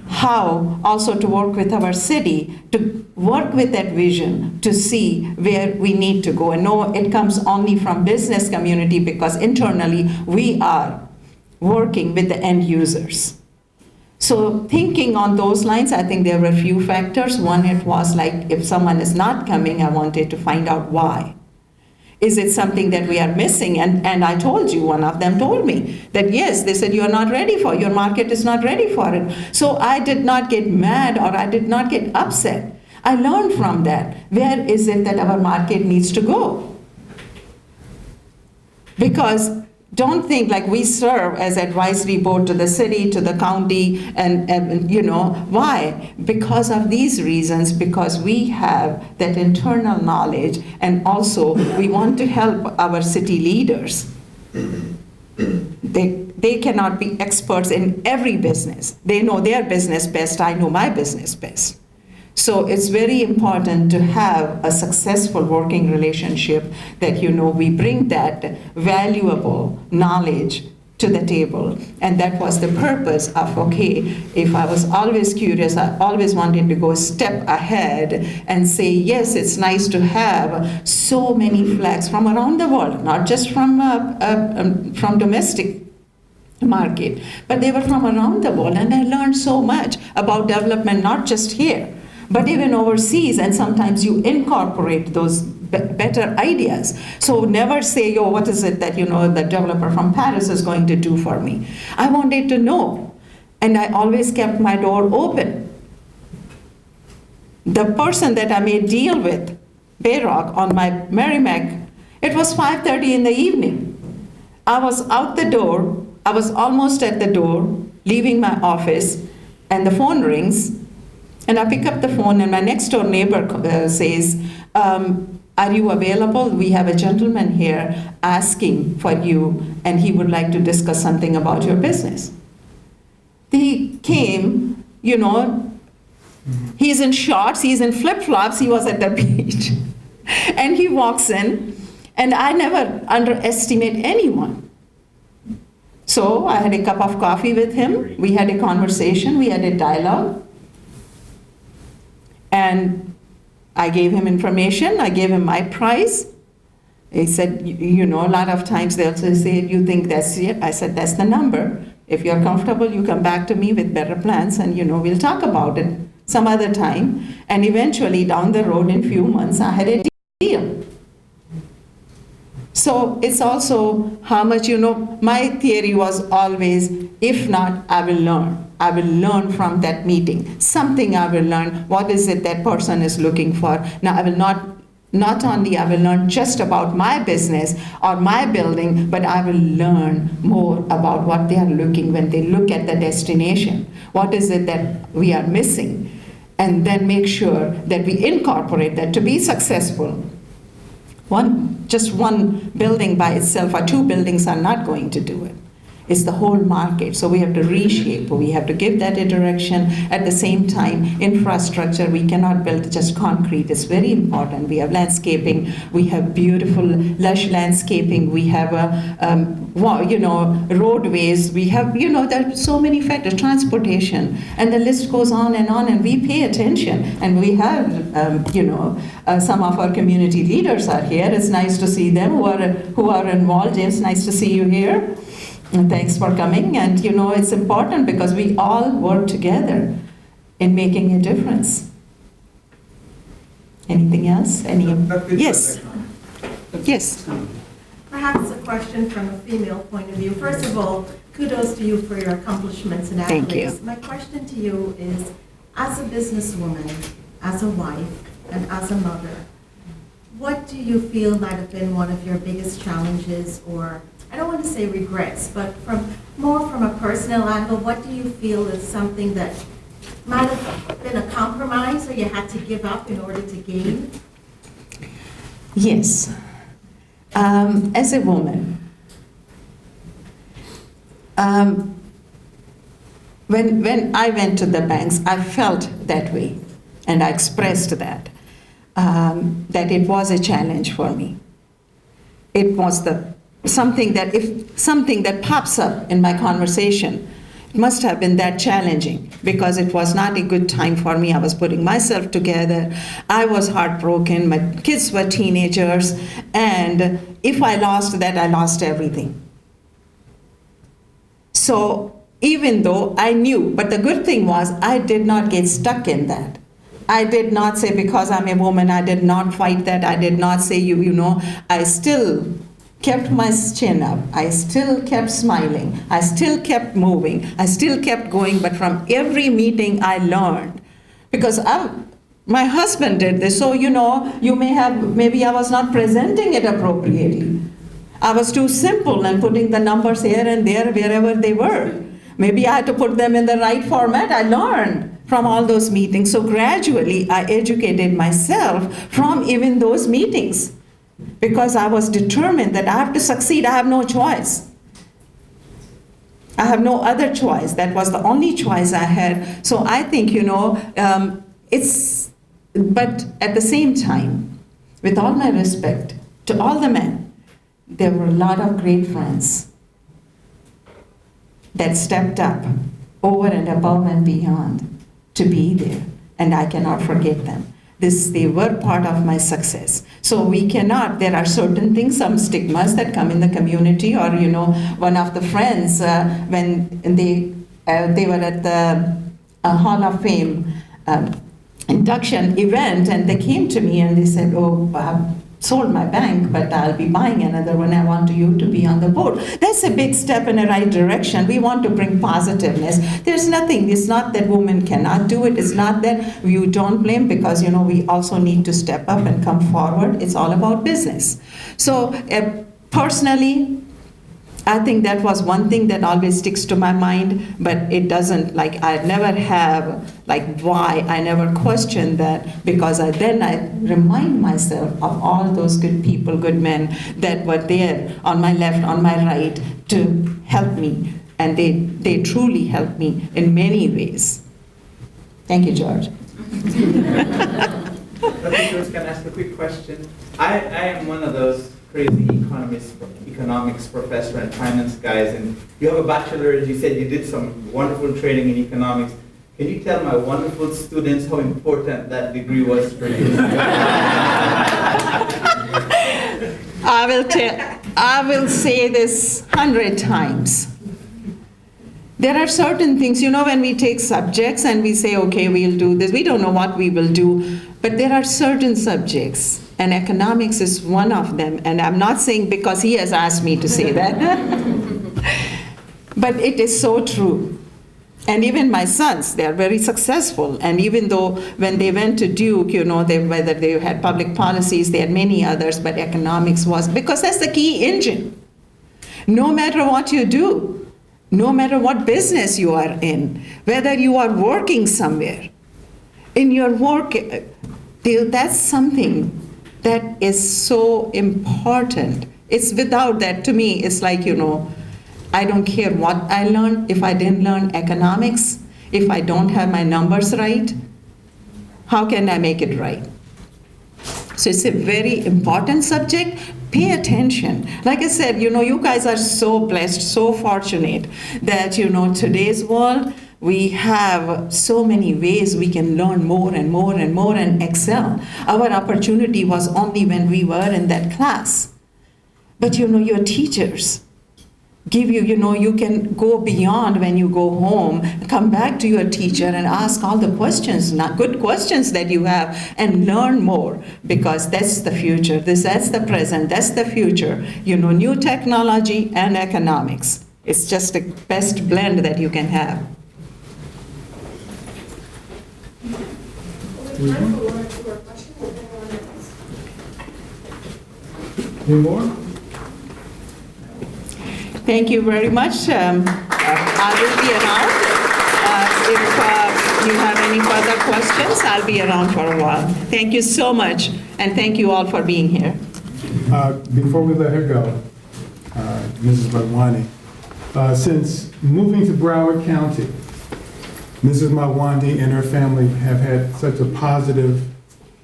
How also to work with our city, to work with that vision, to see where we need to go. And no, it comes only from business community, because internally we are working with the end users. So thinking on those lines, I think there were a few factors. One, it was like, if someone is not coming, I wanted to find out why. Is it something that we are missing? And I told you, one of them told me that yes, they said, you're not ready for it, your market is not ready for it. So I did not get mad, or I did not get upset. I learned from that. Where is it that our market needs to go? Because don't think like we serve as advisory board to the city, to the county, and why? Because of these reasons, because we have that internal knowledge, and also we want to help our city leaders. They cannot be experts in every business. They know their business best, I know my business best. So it's very important to have a successful working relationship that, we bring that valuable knowledge to the table. And that was the purpose of, okay, if I was always curious, I always wanted to go a step ahead and say, yes, it's nice to have so many flags from around the world, not just from domestic market, but they were from around the world. And I learned so much about development, not just here, but even overseas, and sometimes you incorporate those better ideas. So never say, yo, what is it that, the developer from Paris is going to do for me? I wanted to know. And I always kept my door open. The person that I made deal with, Bayrock, on my Merrimac, it was 5:30 in the evening. I was out the door, I was almost at the door, leaving my office, and the phone rings, and I pick up the phone, and my next door neighbor says, are you available? We have a gentleman here asking for you, and he would like to discuss something about your business. He came, he's in shorts, he's in flip-flops, he was at the beach. And he walks in, and I never underestimate anyone. So I had a cup of coffee with him, we had a conversation, we had a dialogue. And I gave him information, I gave him my price. He said, a lot of times they'll say, you think that's it? I said, that's the number. If you're comfortable, you come back to me with better plans and, we'll talk about it some other time. And eventually down the road in few months, I had a deal. So it's also how much, my theory was always, if not, I will learn. I will learn from that meeting. Something I will learn. What is it that person is looking for? Now, I will not only I will learn just about my business or my building, but I will learn more about what they are looking when they look at the destination. What is it that we are missing? And then make sure that we incorporate that to be successful. Just one building by itself or two buildings are not going to do it. It's the whole market. So we have to reshape, we have to give that a direction. At the same time, infrastructure, we cannot build just concrete. It's very important. We have landscaping, we have beautiful, lush landscaping, we have, roadways, we have, there are so many factors, transportation, and the list goes on, and we pay attention. And we have, some of our community leaders are here. It's nice to see them who are involved. James, nice to see you here. And thanks for coming. And it's important because we all work together in making a difference. Anything else? Yes. Yes. Perhaps a question from a female point of view. First of all, kudos to you for your accomplishments and accolades. Thank you. My question to you is, as a businesswoman, as a wife, and as a mother, what do you feel might have been one of your biggest challenges, or I don't want to say regrets, but from a personal angle, what do you feel is something that might have been a compromise or you had to give up in order to gain? Yes. As a woman, when I went to the banks, I felt that way, and I expressed that it was a challenge for me. It was something that pops up in my conversation, it must have been that challenging because it was not a good time for me. I was putting myself together. I was heartbroken. My kids were teenagers. And if I lost that, I lost everything. So even though I knew, but the good thing was I did not get stuck in that. I did not say because I'm a woman, I did not fight that. I did not say, I still kept my chin up. I still kept smiling. I still kept moving. I still kept going. But from every meeting I learned, because my husband did this. So, maybe I was not presenting it appropriately. I was too simple and putting the numbers here and there wherever they were. Maybe I had to put them in the right format. I learned from all those meetings. So gradually I educated myself from even those meetings. Because I was determined that I have to succeed, I have no choice. I have no other choice. That was the only choice I had. So I think, but at the same time, with all my respect to all the men, there were a lot of great friends that stepped up over and above and beyond to be there. And I cannot forget them. They were part of my success. So there are certain things, some stigmas that come in the community, or, one of the friends, when they were at the Hall of Fame induction event, and they came to me and they said, oh, sold my bank, but I'll be buying another one. I want you to be on the board. That's a big step in the right direction. We want to bring positiveness. There's nothing, it's not that women cannot do it. It's not that you don't blame, because we also need to step up and come forward. It's all about business. So personally, I think that was one thing that always sticks to my mind, but it doesn't, I never have, why, I never questioned that, because then I remind myself of all those good people, good men that were there on my left, on my right, to help me, and they truly helped me in many ways. Thank you, George. Dr. Jones, can I ask a quick question? I am one of those crazy economics professor and finance guys, and you have a bachelor's, you said you did some wonderful training in economics. Can you tell my wonderful students how important that degree was for you? I will say this 100 times. There are certain things, when we take subjects and we say, okay, we'll do this, we don't know what we will do, but there are certain subjects, and economics is one of them, and I'm not saying because he has asked me to say that, but it is so true. And even my sons, they are very successful, and even though when they went to Duke, whether they had public policies, they had many others, but economics was, because that's the key engine. No matter what you do, no matter what business you are in, whether you are working somewhere, in your work, that's something that is so important. It's without that, to me, it's like, I don't care what I learned. If I didn't learn economics, if I don't have my numbers right, how can I make it right? So it's a very important subject. Pay attention. Like I said, you guys are so blessed, so fortunate that, today's world, we have so many ways we can learn more and more and more and excel. Our opportunity was only when we were in that class. But your teachers give you, you can go beyond when you go home, come back to your teacher and ask all the questions, not good questions that you have, and learn more, because that's the future. That's the present, that's the future. New technology and economics. It's just the best blend that you can have. Any more? Thank you very much. I will be around. If you have any further questions, I'll be around for a while. Thank you so much, and thank you all for being here. Before we let her go, Mrs. Motwani, since moving to Broward County, Mrs. Motwani and her family have had such a positive,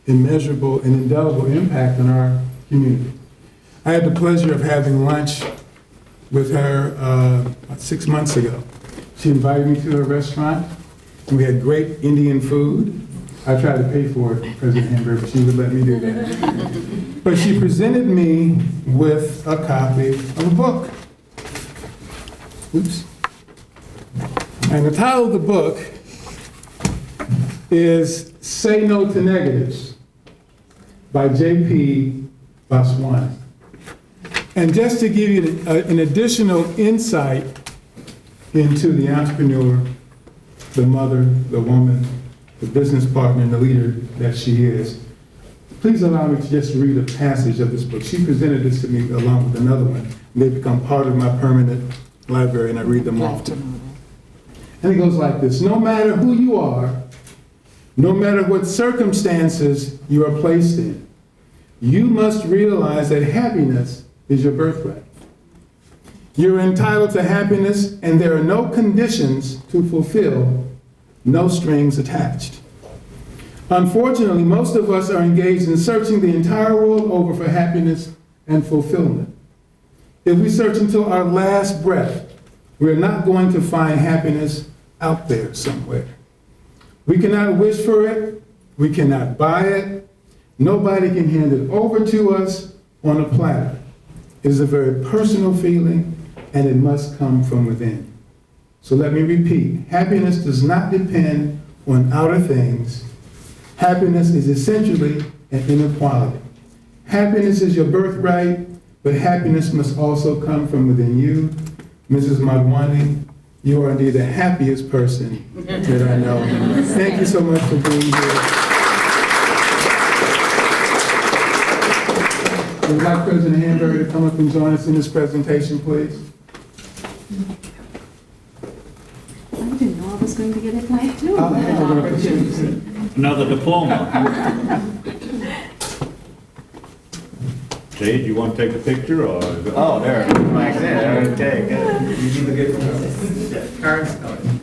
immeasurable, and indelible impact on our community. I had the pleasure of having lunch with her about 6 months ago. She invited me to her restaurant, and we had great Indian food. I tried to pay for it, President Hamburg, but she would let me do that. But she presented me with a copy of a book. Oops. And the title of the book is Say No to Negatives by J.P. Vaswani. And just to give you an additional insight into the entrepreneur, the mother, the woman, the business partner, and the leader that she is, please allow me to just read a passage of this book. She presented this to me along with another one. They become part of my permanent library, and I read them often. And it goes like this: no matter who you are, no matter what circumstances you are placed in, you must realize that happiness is your birthright. You're entitled to happiness, and there are no conditions to fulfill, no strings attached. Unfortunately, most of us are engaged in searching the entire world over for happiness and fulfillment. If we search until our last breath, we're not going to find happiness out there somewhere. We cannot wish for it. We cannot buy it. Nobody can hand it over to us on a platter. It is a very personal feeling, and it must come from within. So let me repeat. Happiness does not depend on outer things. Happiness is essentially an inner quality. Happiness is your birthright, but happiness must also come from within you. Mrs. Motwani, you are indeed the happiest person that I know. Thank you so much for being here. Would Vice President Hamburger to come up and join us in this presentation, please? I didn't know I was going to get it right too. Another diploma. Jay, do you want to take a picture or? Oh, there, Mike's there, okay, good. You need to get Karen's coming.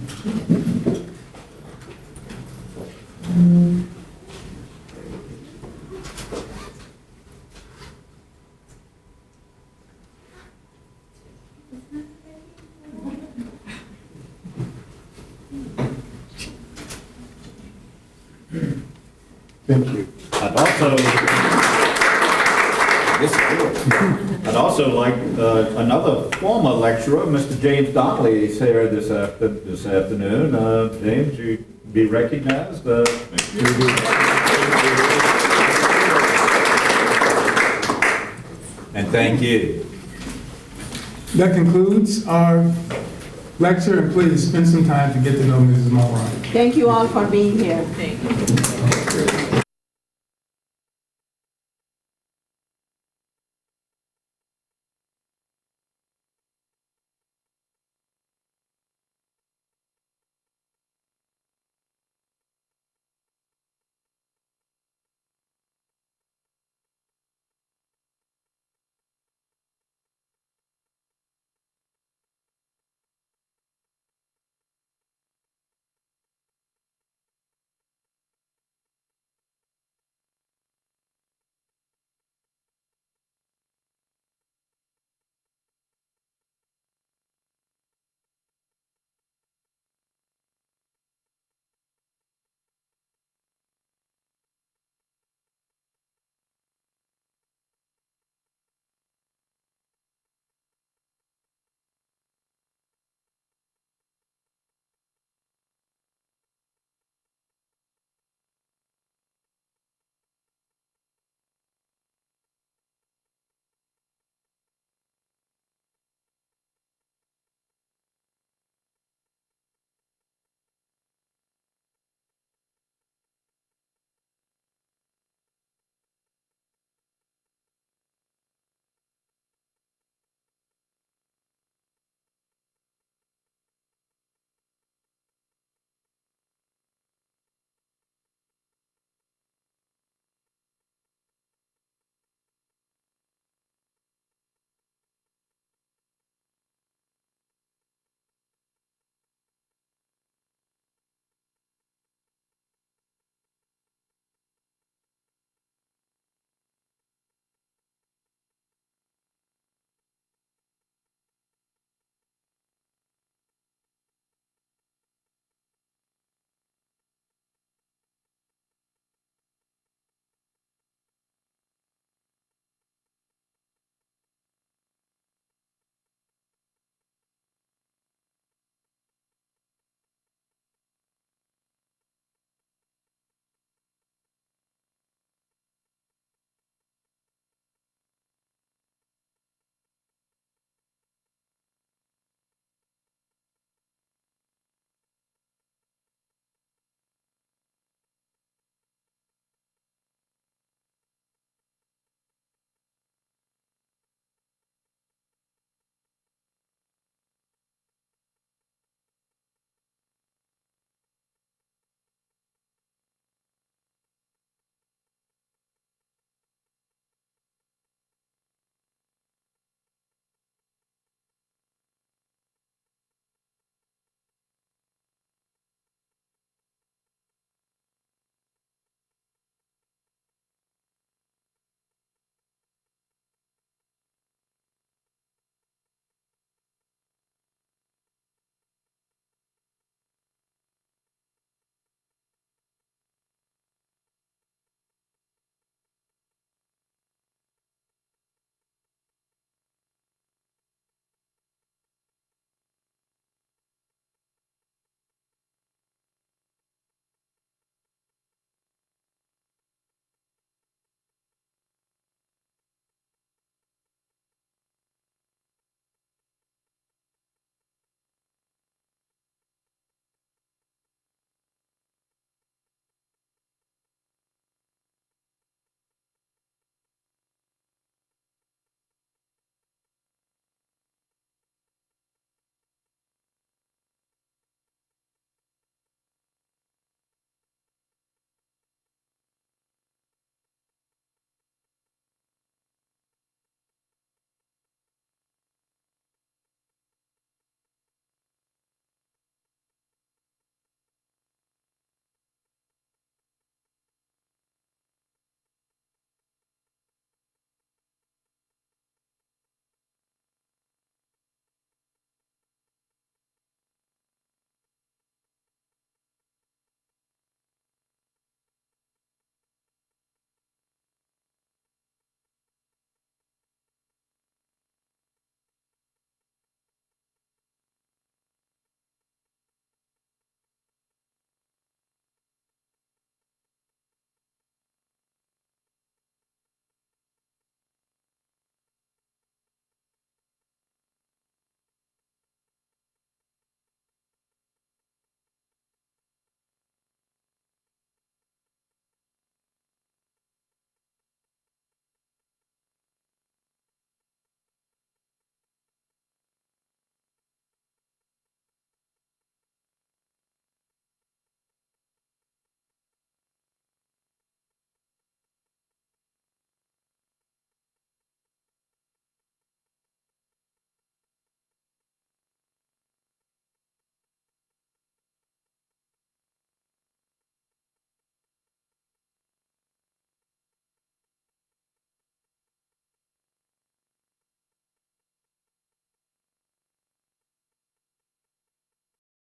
Thank you. I'd also like another former lecturer, Mr. James Donnelly, is here this afternoon. James, you be recognized. And thank you. That concludes our lecture, and please spend some time to get to know Mrs. Mulroney. Thank you all for being here. Thank you.